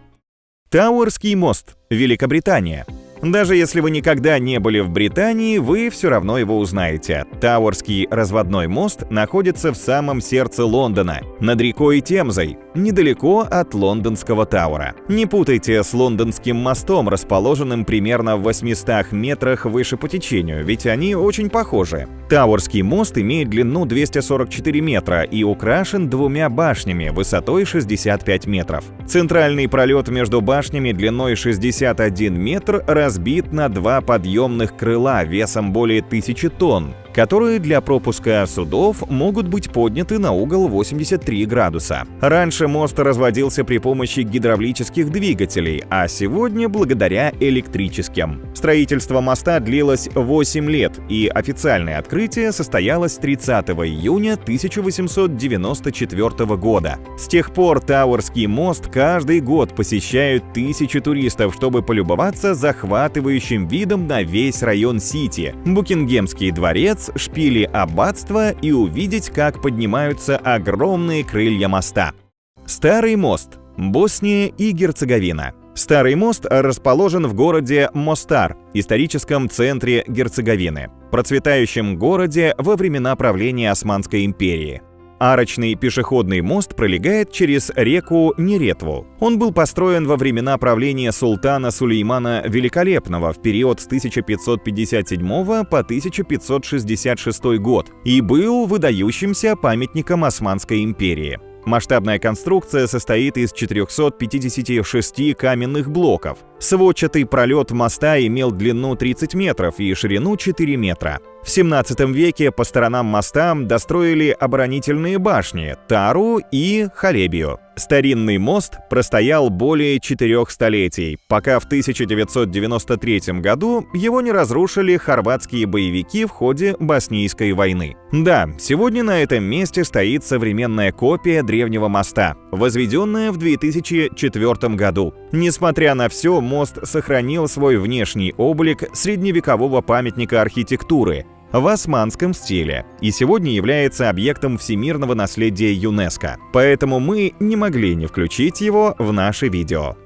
Тауэрский мост, Великобритания. Даже если вы никогда не были в Британии, вы все равно его узнаете. Тауэрский разводной мост находится в самом сердце Лондона, над рекой Темзой, недалеко от лондонского Тауэра. Не путайте с лондонским мостом, расположенным примерно в 800 метрах выше по течению, ведь они очень похожи. Тауэрский мост имеет длину 244 метра и украшен 2 башнями высотой 65 метров. Центральный пролет между башнями длиной 61 метр разбит на 2 подъемных крыла весом более 1000 тонн которые для пропуска судов могут быть подняты на угол 83 градуса. Раньше мост разводился при помощи гидравлических двигателей, а сегодня благодаря электрическим. Строительство моста длилось 8 лет, и официальное открытие состоялось 30 июня 1894 года. С тех пор Тауэрский мост каждый год посещают тысячи туристов, чтобы полюбоваться захватывающим видом на весь район Сити, Букингемский дворец, шпили аббатства и увидеть, как поднимаются огромные крылья моста. Старый мост. Босния и Герцеговина. Старый мост расположен в городе Мостар, историческом центре Герцеговины, процветающем городе во времена правления Османской империи. Арочный пешеходный мост пролегает через реку Неретву. Он был построен во времена правления султана Сулеймана Великолепного в период с 1557 по 1566 год и был выдающимся памятником Османской империи. Масштабная конструкция состоит из 456 каменных блоков. Сводчатый пролет моста имел длину 30 метров и ширину 4 метра. В 17 веке по сторонам моста достроили оборонительные башни Тару и Халебию. Старинный мост простоял более 4 столетий, пока в 1993 году его не разрушили хорватские боевики в ходе Боснийской войны. Да, сегодня на этом месте стоит современная копия древнего моста, возведенная в 2004 году. Несмотря на все, мост сохранил свой внешний облик средневекового памятника архитектуры в османском стиле и сегодня является объектом всемирного наследия ЮНЕСКО. Поэтому мы не могли не включить его в наше видео.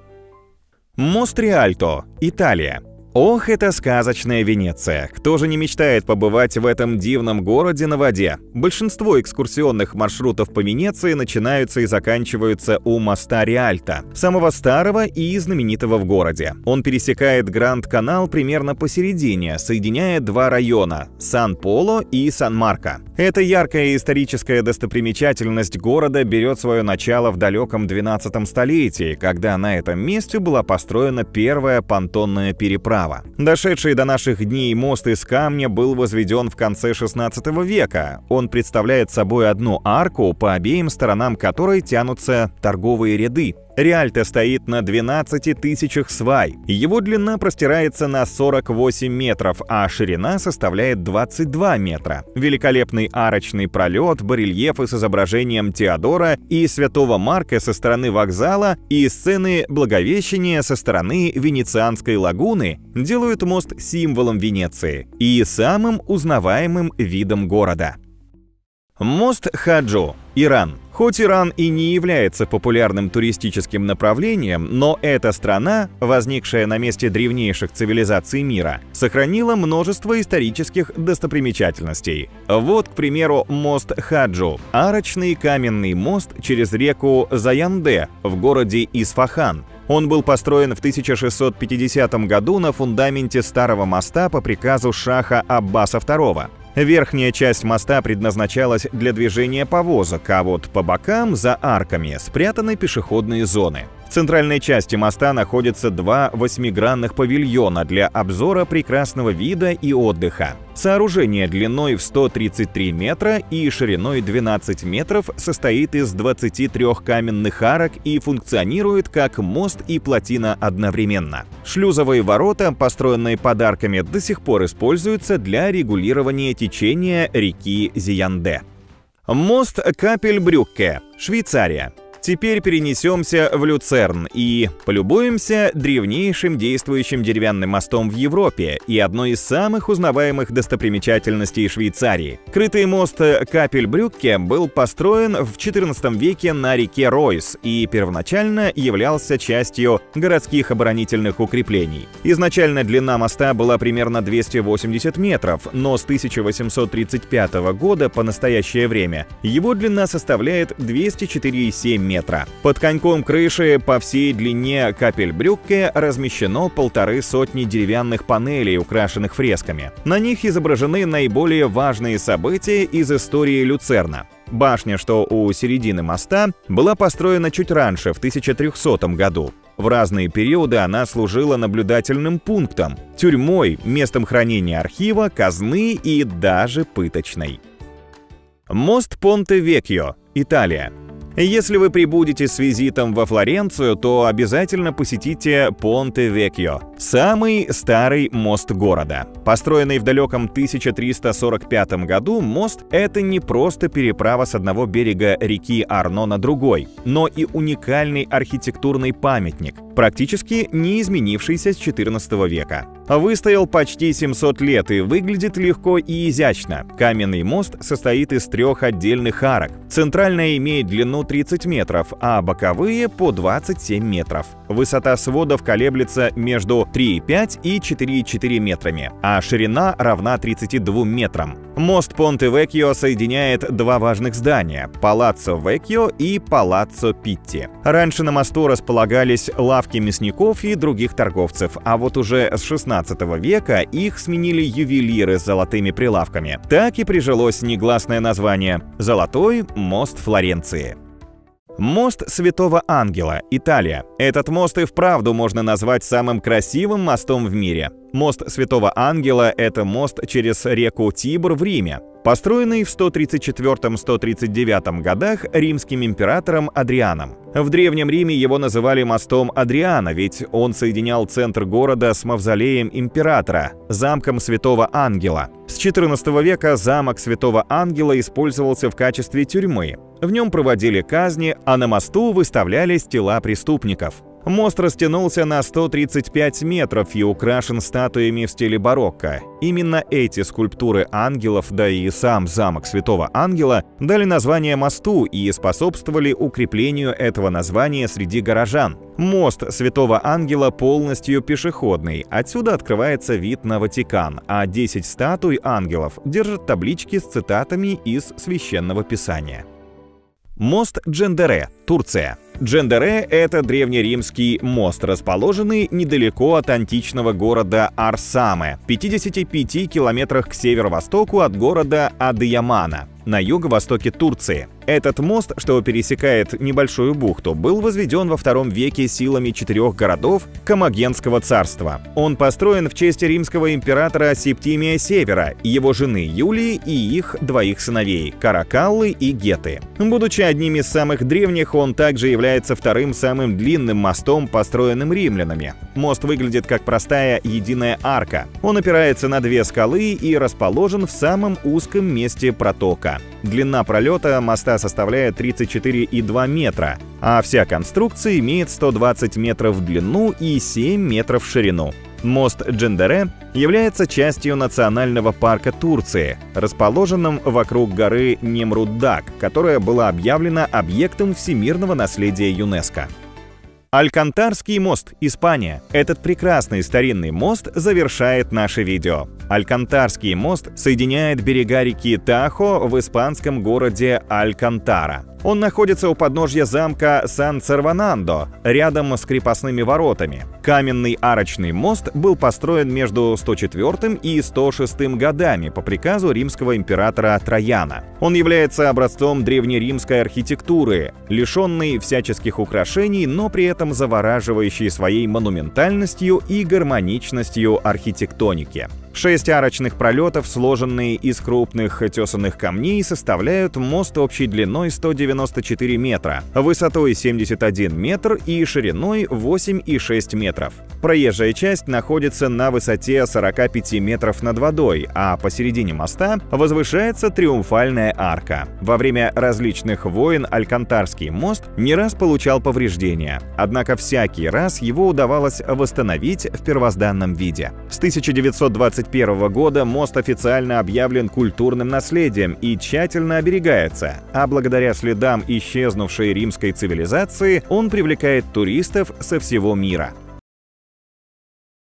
Мост Риальто, Италия. Ох, это сказочная Венеция! Кто же не мечтает побывать в этом дивном городе на воде? Большинство экскурсионных маршрутов по Венеции начинаются и заканчиваются у моста Риальто, самого старого и знаменитого в городе. Он пересекает Гранд-канал примерно посередине, соединяя два района – Сан-Поло и Сан-Марко. Эта яркая историческая достопримечательность города берет свое начало в далеком 12 столетии, когда на этом месте была построена первая понтонная переправа. Дошедший до наших дней мост из камня был возведен в конце 16 века. Он представляет собой одну арку, по обеим сторонам которой тянутся торговые ряды. Риальто стоит на 12 тысячах свай. Его длина простирается на 48 метров, а ширина составляет 22 метра. Великолепный арочный пролет, барельефы с изображением Теодора и Святого Марка со стороны вокзала и сцены Благовещения со стороны Венецианской лагуны делают мост символом Венеции и самым узнаваемым видом города. Мост Хаджу, Иран. Хоть Иран и не является популярным туристическим направлением, но эта страна, возникшая на месте древнейших цивилизаций мира, сохранила множество исторических достопримечательностей. Вот, к примеру, мост Хаджу – арочный каменный мост через реку Заянде в городе Исфахан. Он был построен в 1650 году на фундаменте старого моста по приказу шаха Аббаса II. Верхняя часть моста предназначалась для движения повозок, а вот по бокам, за арками, спрятаны пешеходные зоны. В центральной части моста находятся два восьмигранных павильона для обзора прекрасного вида и отдыха. Сооружение длиной в 133 метра и шириной 12 метров состоит из 23 каменных арок и функционирует как мост и плотина одновременно. Шлюзовые ворота, построенные подарками, до сих пор используются для регулирования течения реки Зиянде. Мост Капельбрюкке, Швейцария. Теперь перенесемся в Люцерн и полюбуемся древнейшим действующим деревянным мостом в Европе и одной из самых узнаваемых достопримечательностей Швейцарии. Крытый мост Капельбрюкке был построен в XIV веке на реке Ройс и первоначально являлся частью городских оборонительных укреплений. Изначально длина моста была примерно 280 метров, но с 1835 года по настоящее время его длина составляет 204,7 метра. Под коньком крыши по всей длине Капельбрюкке размещено 150 деревянных панелей, украшенных фресками. На них изображены наиболее важные события из истории Люцерна. Башня, что у середины моста, была построена чуть раньше, в 1300 году. В разные периоды она служила наблюдательным пунктом, тюрьмой, местом хранения архива, казны и даже пыточной. Мост Понте-Векьо, Италия. Если вы прибудете с визитом во Флоренцию, то обязательно посетите Понте-Векьо, самый старый мост города. Построенный в далеком 1345 году, мост — это не просто переправа с одного берега реки Арно на другой, но и уникальный архитектурный памятник, практически не изменившийся с XIV века. Выстоял почти 700 лет и выглядит легко и изящно. Каменный мост состоит из 3 отдельных арок. Центральная имеет длину 30 метров, а боковые — по 27 метров. Высота сводов колеблется между 3,5 и 4,4 метрами, а ширина равна 32 метрам. Мост Понте-Векьо соединяет два важных здания – Палаццо Векьо и Палаццо Питти. Раньше на мосту располагались лавки мясников и других торговцев, а вот уже с XVI века их сменили ювелиры с золотыми прилавками. Так и прижилось негласное название – «Золотой мост Флоренции». Мост Святого Ангела, Италия. Этот мост и вправду можно назвать самым красивым мостом в мире. Мост Святого Ангела – это мост через реку Тибр в Риме. Построенный в 134-139 годах римским императором Адрианом. В Древнем Риме его называли мостом Адриана, ведь он соединял центр города с мавзолеем императора, замком Святого Ангела. С XIV века замок Святого Ангела использовался в качестве тюрьмы. В нем проводили казни, а на мосту выставлялись тела преступников. Мост растянулся на 135 метров и украшен статуями в стиле барокко. Именно эти скульптуры ангелов, да и сам замок Святого Ангела, дали название мосту и способствовали укреплению этого названия среди горожан. Мост Святого Ангела полностью пешеходный, отсюда открывается вид на Ватикан, а 10 статуй ангелов держат таблички с цитатами из Священного Писания. Мост Джендере, Турция. Джендере – это древнеримский мост, расположенный недалеко от античного города Арсаме, в 55 километрах к северо-востоку от города Адыямана, на юго-востоке Турции. Этот мост, что пересекает небольшую бухту, был возведен во II веке силами 4 городов Комагенского царства. Он построен в честь римского императора Септимия Севера, его жены Юлии и их 2 сыновей – Каракаллы и Геты. Будучи одним из самых древних, он также является 2-м самым длинным мостом, построенным римлянами. Мост выглядит как простая единая арка. Он опирается на 2 скалы и расположен в самом узком месте протока. Длина пролета моста составляет 34,2 метра, а вся конструкция имеет 120 метров в длину и 7 метров в ширину. Мост Джендере является частью национального парка Турции, расположенным вокруг горы Немрут-Даг, которая была объявлена объектом всемирного наследия ЮНЕСКО. Алькантарский мост, Испания. Этот прекрасный старинный мост завершает наше видео. Алькантарский мост соединяет берега реки Тахо в испанском городе Алькантара. Он находится у подножья замка Сан-Серванандо, рядом с крепостными воротами. Каменный арочный мост был построен между 104 и 106 годами по приказу римского императора Траяна. Он является образцом древнеримской архитектуры, лишенный всяческих украшений, но при этом завораживающий своей монументальностью и гармоничностью архитектоники. 6 арочных пролетов, сложенные из крупных тесаных камней, составляют мост общей длиной 194 метра, высотой 71 метр и шириной 8,6 метров. Проезжая часть находится на высоте 45 метров над водой, а посередине моста возвышается триумфальная арка. Во время различных войн Алькантарский мост не раз получал повреждения, однако всякий раз его удавалось восстановить в первозданном виде. С 1921 года мост официально объявлен культурным наследием и тщательно оберегается, а благодаря следам исчезнувшей римской цивилизации он привлекает туристов со всего мира.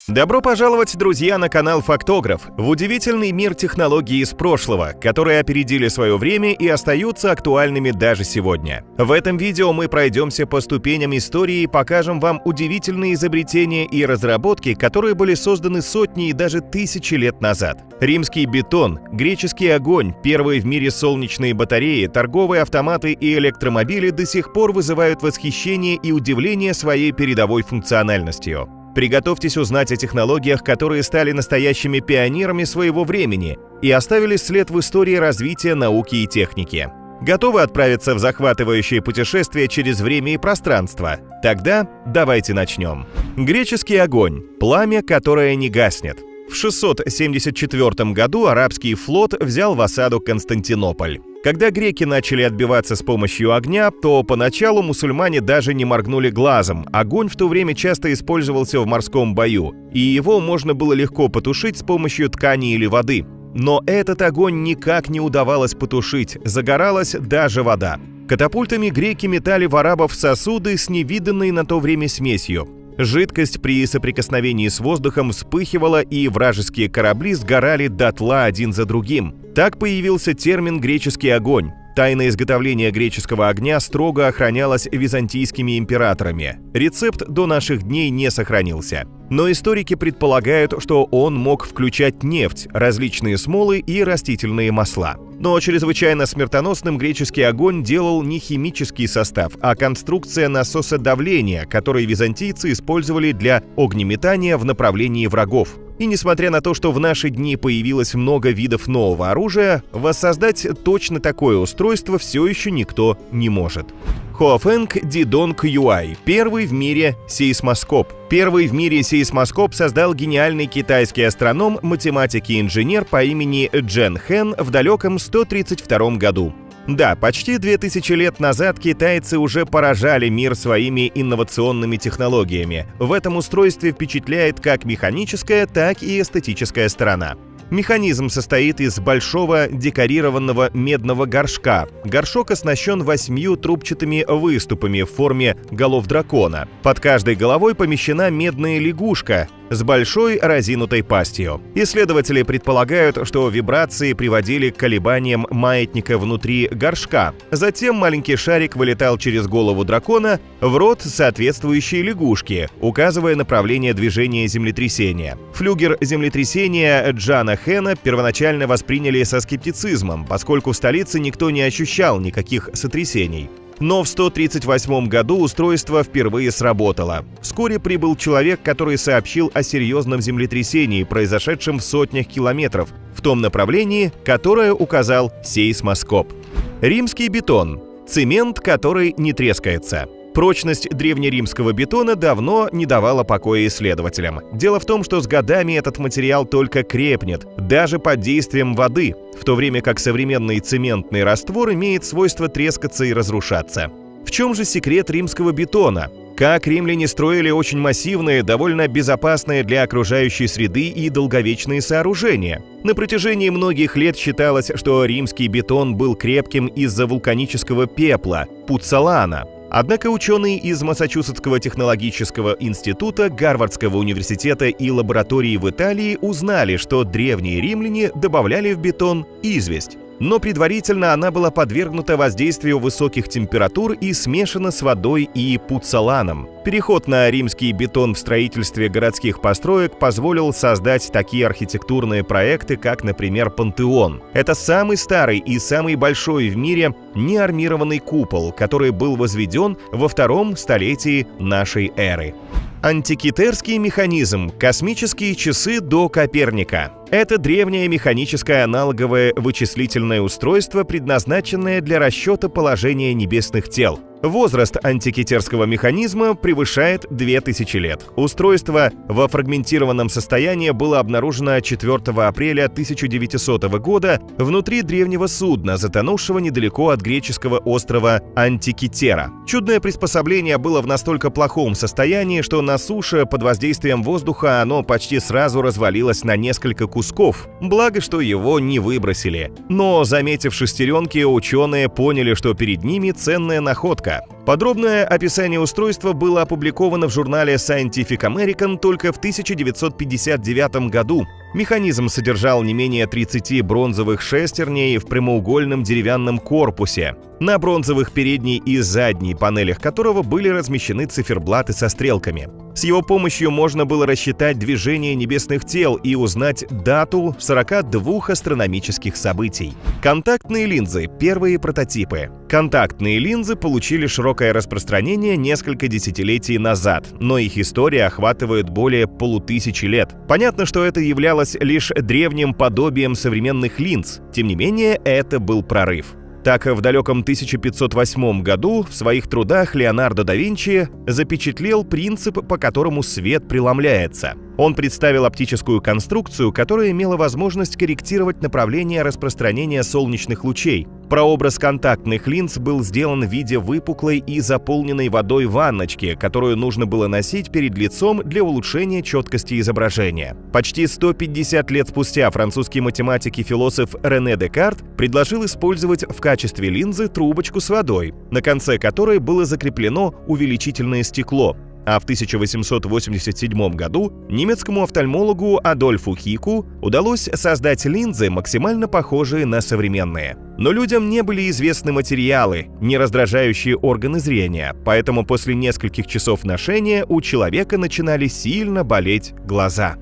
Добро пожаловать, друзья, на канал Фактограф, в удивительный мир технологий из прошлого, которые опередили свое время и остаются актуальными даже сегодня. В этом видео мы пройдемся по ступеням истории и покажем вам удивительные изобретения и разработки, которые были созданы сотни и даже тысячи лет назад. Римский бетон, греческий огонь, первые в мире солнечные батареи, торговые автоматы и электромобили до сих пор вызывают восхищение и удивление своей передовой функциональностью. Приготовьтесь узнать о технологиях, которые стали настоящими пионерами своего времени и оставили след в истории развития науки и техники. Готовы отправиться в захватывающее путешествие через время и пространство? Тогда давайте начнем. Греческий огонь – пламя, которое не гаснет. В 674 году арабский флот взял в осаду Константинополь. Когда греки начали отбиваться с помощью огня, то поначалу мусульмане даже не моргнули глазом. Огонь в то время часто использовался в морском бою, и его можно было легко потушить с помощью ткани или воды. Но этот огонь никак не удавалось потушить, загоралась даже вода. Катапультами греки метали в арабов сосуды с невиданной на то время смесью. Жидкость при соприкосновении с воздухом вспыхивала, и вражеские корабли сгорали дотла один за другим. Так появился термин «греческий огонь». Тайна изготовления греческого огня строго охранялась византийскими императорами. Рецепт до наших дней не сохранился. Но историки предполагают, что он мог включать нефть, различные смолы и растительные масла. Но чрезвычайно смертоносным греческий огонь делал не химический состав, а конструкция насоса давления, который византийцы использовали для огнеметания в направлении врагов. И несмотря на то, что в наши дни появилось много видов нового оружия, воссоздать точно такое устройство все еще никто не может. Хуафэнг Дидонг Юай – первый в мире сейсмоскоп. Первый в мире сейсмоскоп создал гениальный китайский астроном, математик и инженер по имени Джен Хэн в далеком 132 году. Да, почти 2000 лет назад китайцы уже поражали мир своими инновационными технологиями. В этом устройстве впечатляет как механическая, так и эстетическая сторона. Механизм состоит из большого декорированного медного горшка. Горшок оснащен 8 трубчатыми выступами в форме голов дракона. Под каждой головой помещена медная лягушка с большой разинутой пастью. Исследователи предполагают, что вибрации приводили к колебаниям маятника внутри горшка. Затем маленький шарик вылетал через голову дракона в рот соответствующей лягушки, указывая направление движения землетрясения. Флюгер землетрясения Джана Хэна первоначально восприняли со скептицизмом, поскольку в столице никто не ощущал никаких сотрясений. Но в 138 году устройство впервые сработало. Вскоре прибыл человек, который сообщил о серьезном землетрясении, произошедшем в сотнях километров, в том направлении, которое указал сейсмоскоп. Римский бетон – цемент, который не трескается. Прочность древнеримского бетона давно не давала покоя исследователям. Дело в том, что с годами этот материал только крепнет, даже под действием воды, в то время как современный цементный раствор имеет свойство трескаться и разрушаться. В чем же секрет римского бетона? Как римляне строили очень массивные, довольно безопасные для окружающей среды и долговечные сооружения. На протяжении многих лет считалось, что римский бетон был крепким из-за вулканического пепла – пуццалана. Однако ученые из Массачусетского технологического института, Гарвардского университета и лаборатории в Италии узнали, что древние римляне добавляли в бетон известь. Но предварительно она была подвергнута воздействию высоких температур и смешана с водой и пуццаланом. Переход на римский бетон в строительстве городских построек позволил создать такие архитектурные проекты, как, например, Пантеон. Это самый старый и самый большой в мире неармированный купол, который был возведен во 2 столетии нашей эры. Антикитерский механизм – космические часы до Коперника. Это древнее механическое аналоговое вычислительное устройство, предназначенное для расчета положения небесных тел. Возраст антикитерского механизма превышает 2000 лет. Устройство во фрагментированном состоянии было обнаружено 4 апреля 1900 года внутри древнего судна, затонувшего недалеко от греческого острова Антикитера. Чудное приспособление было в настолько плохом состоянии, что на суше под воздействием воздуха оно почти сразу развалилось на несколько кусков. Благо, что его не выбросили. Но, заметив шестеренки, ученые поняли, что перед ними ценная находка. Воздуха. Подробное описание устройства было опубликовано в журнале Scientific American только в 1959 году. Механизм содержал не менее 30 бронзовых шестерней в прямоугольном деревянном корпусе, на бронзовых передней и задней панелях которого были размещены циферблаты со стрелками. С его помощью можно было рассчитать движение небесных тел и узнать дату 42 астрономических событий. Контактные линзы – первые прототипы. Контактные линзы получили широкое распространение несколько десятилетий назад, но их история охватывает более 500 лет. Понятно, что это являлось лишь древним подобием современных линз, тем не менее это был прорыв. Так, в далеком 1508 году в своих трудах Леонардо да Винчи запечатлел принцип, по которому свет преломляется. Он представил оптическую конструкцию, которая имела возможность корректировать направление распространения солнечных лучей. Прообраз контактных линз был сделан в виде выпуклой и заполненной водой ванночки, которую нужно было носить перед лицом для улучшения четкости изображения. Почти 150 лет спустя французский математик и философ Рене Декарт предложил использовать в качестве линзы трубочку с водой, на конце которой было закреплено увеличительное стекло. А в 1887 году немецкому офтальмологу Адольфу Хику удалось создать линзы, максимально похожие на современные. Но людям не были известны материалы, не раздражающие органы зрения, поэтому после нескольких часов ношения у человека начинали сильно болеть глаза.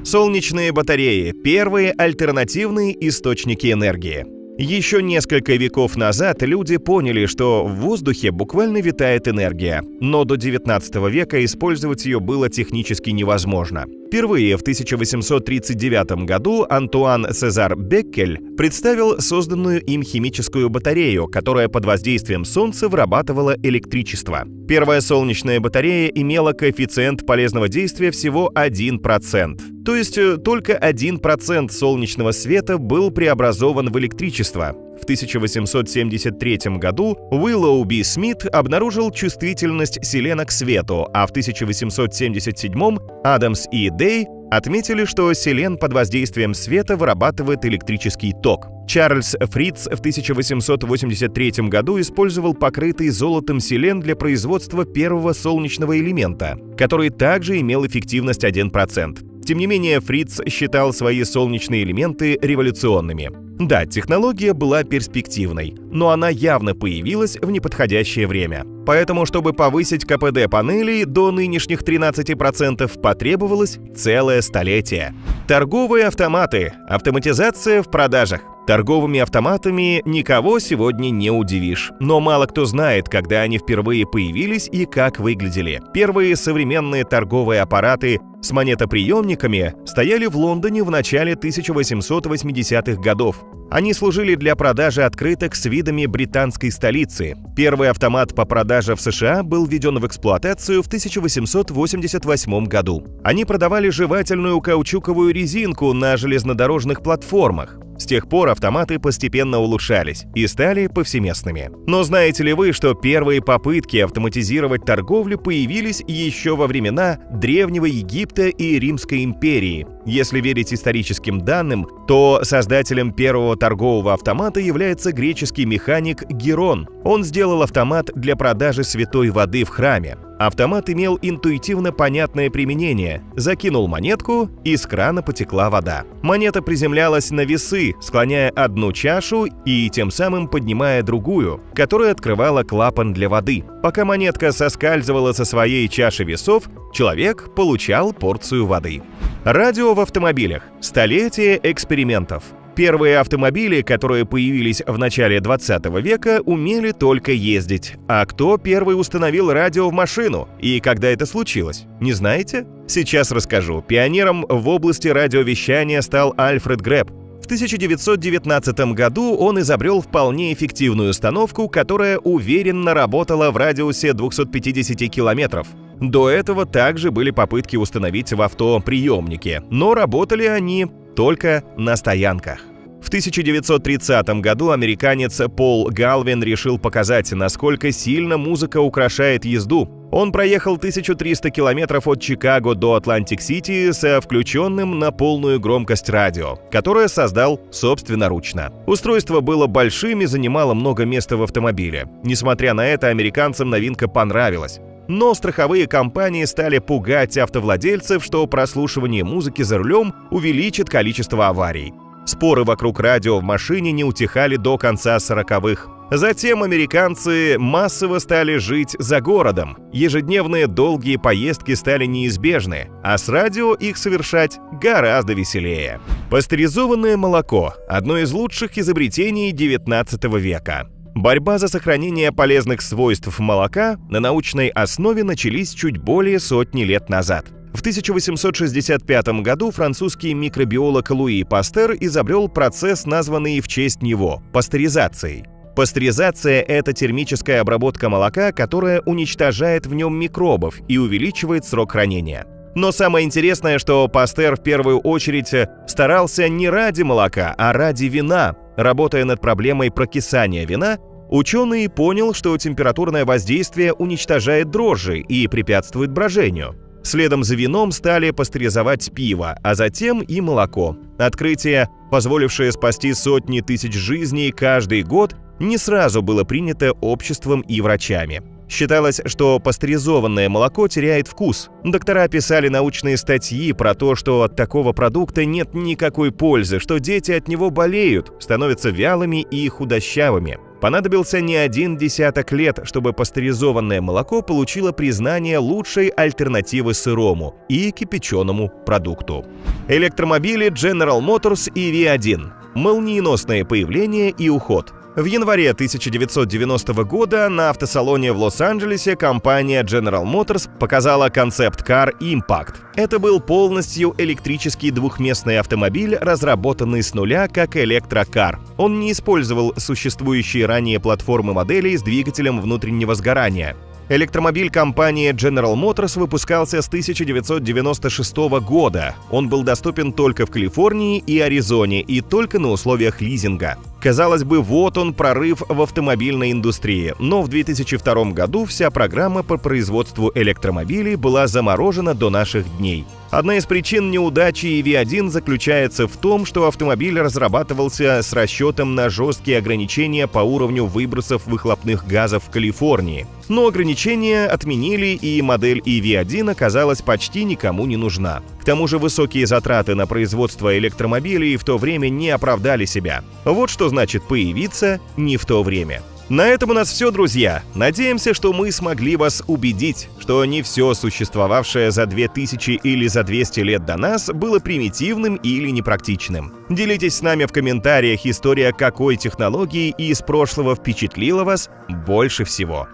Солнечные батареи – первые альтернативные источники энергии. Еще несколько веков назад люди поняли, что в воздухе буквально витает энергия, но до 19 века использовать ее было технически невозможно. Впервые в 1839 году Антуан Сезар Беккель представил созданную им химическую батарею, которая под воздействием солнца вырабатывала электричество. Первая солнечная батарея имела коэффициент полезного действия всего 1%. То есть только 1% солнечного света был преобразован в электричество. В 1873 году Уиллоуби Смит обнаружил чувствительность селена к свету, а в 1877 Адамс и Дей отметили, что селен под воздействием света вырабатывает электрический ток. Чарльз Фриц в 1883 году использовал покрытый золотом селен для производства первого солнечного элемента, который также имел эффективность 1%. Тем не менее, Фриц считал свои солнечные элементы революционными. Да, технология была перспективной, но она явно появилась в неподходящее время. Поэтому, чтобы повысить КПД панелей до нынешних 13%, потребовалось целое столетие. Торговые автоматы. Автоматизация в продажах. Торговыми автоматами никого сегодня не удивишь, но мало кто знает, когда они впервые появились и как выглядели. Первые современные торговые аппараты с монетоприемниками стояли в Лондоне в начале 1880-х годов. Они служили для продажи открыток с видами британской столицы. Первый автомат по продаже в США был введен в эксплуатацию в 1888 году. Они продавали жевательную каучуковую резинку на железнодорожных платформах. С тех пор автоматы постепенно улучшались и стали повсеместными. Но знаете ли вы, что первые попытки автоматизировать торговлю появились еще во времена Древнего Египта и Римской империи? Если верить историческим данным, то создателем первого торгового автомата является греческий механик Герон. Он сделал автомат для продажи святой воды в храме. Автомат имел интуитивно понятное применение. Закинул монетку, из крана потекла вода. Монета приземлялась на весы, склоняя одну чашу и тем самым поднимая другую, которая открывала клапан для воды. Пока монетка соскальзывала со своей чаши весов, человек получал порцию воды. Радио в автомобилях. Столетие экспериментов. Первые автомобили, которые появились в начале 20 века, умели только ездить. А кто первый установил радио в машину? И когда это случилось? Не знаете? Сейчас расскажу. Пионером в области радиовещания стал Альфред Греб. В 1919 году он изобрел вполне эффективную установку, которая уверенно работала в радиусе 250 километров. До этого также были попытки установить в авто приемники, но работали они только на стоянках. В В 1930 году американец Пол Галвин решил показать, насколько сильно музыка украшает езду. Он проехал 1300 километров от Чикаго до Атлантик-Сити с включенным на полную громкость радио, которое создал собственноручно. Устройство было большим и занимало много места в автомобиле. Несмотря на это, американцам новинка понравилась. Но страховые компании стали пугать автовладельцев, что прослушивание музыки за рулем увеличит количество аварий. Споры вокруг радио в машине не утихали до конца 40-х. Затем американцы массово стали жить за городом. Ежедневные долгие поездки стали неизбежны, а с радио их совершать гораздо веселее. Пастеризованное молоко – одно из лучших изобретений XIX века. Борьба за сохранение полезных свойств молока на научной основе начались чуть более сотни лет назад. В 1865 году французский микробиолог Луи Пастер изобрел процесс, названный в честь него – пастеризацией. Пастеризация – это термическая обработка молока, которая уничтожает в нем микробов и увеличивает срок хранения. Но самое интересное, что Пастер в первую очередь старался не ради молока, а ради вина. Работая над проблемой прокисания вина, ученый понял, что температурное воздействие уничтожает дрожжи и препятствует брожению. Следом за вином стали пастеризовать пиво, а затем и молоко. Открытие, позволившее спасти сотни тысяч жизней каждый год, не сразу было принято обществом и врачами. Считалось, что пастеризованное молоко теряет вкус. Доктора писали научные статьи про то, что от такого продукта нет никакой пользы, что дети от него болеют, становятся вялыми и худощавыми. Понадобился не один десяток лет, чтобы пастеризованное молоко получило признание лучшей альтернативы сырому и кипяченому продукту. Электромобили General Motors EV1. Молниеносное появление и уход. В январе 1990 года на автосалоне в Лос-Анджелесе компания General Motors показала концепт-кар Impact. Это был полностью электрический двухместный автомобиль, разработанный с нуля как электрокар. Он не использовал существующие ранее платформы моделей с двигателем внутреннего сгорания. Электромобиль компании General Motors выпускался с 1996 года. Он был доступен только в Калифорнии и Аризоне и только на условиях лизинга. Казалось бы, вот он прорыв в автомобильной индустрии, но в 2002 году вся программа по производству электромобилей была заморожена до наших дней. Одна из причин неудачи EV1 заключается в том, что автомобиль разрабатывался с расчетом на жесткие ограничения по уровню выбросов выхлопных газов в Калифорнии. Но ограничения отменили, и модель EV1 оказалась почти никому не нужна. К тому же высокие затраты на производство электромобилей в то время не оправдали себя. Вот что значит появиться не в то время. На этом у нас все, друзья. Надеемся, что мы смогли вас убедить, что не все существовавшее за 2000 или за 200 лет до нас было примитивным или непрактичным. Делитесь с нами в комментариях, история какой технологии из прошлого впечатлила вас больше всего.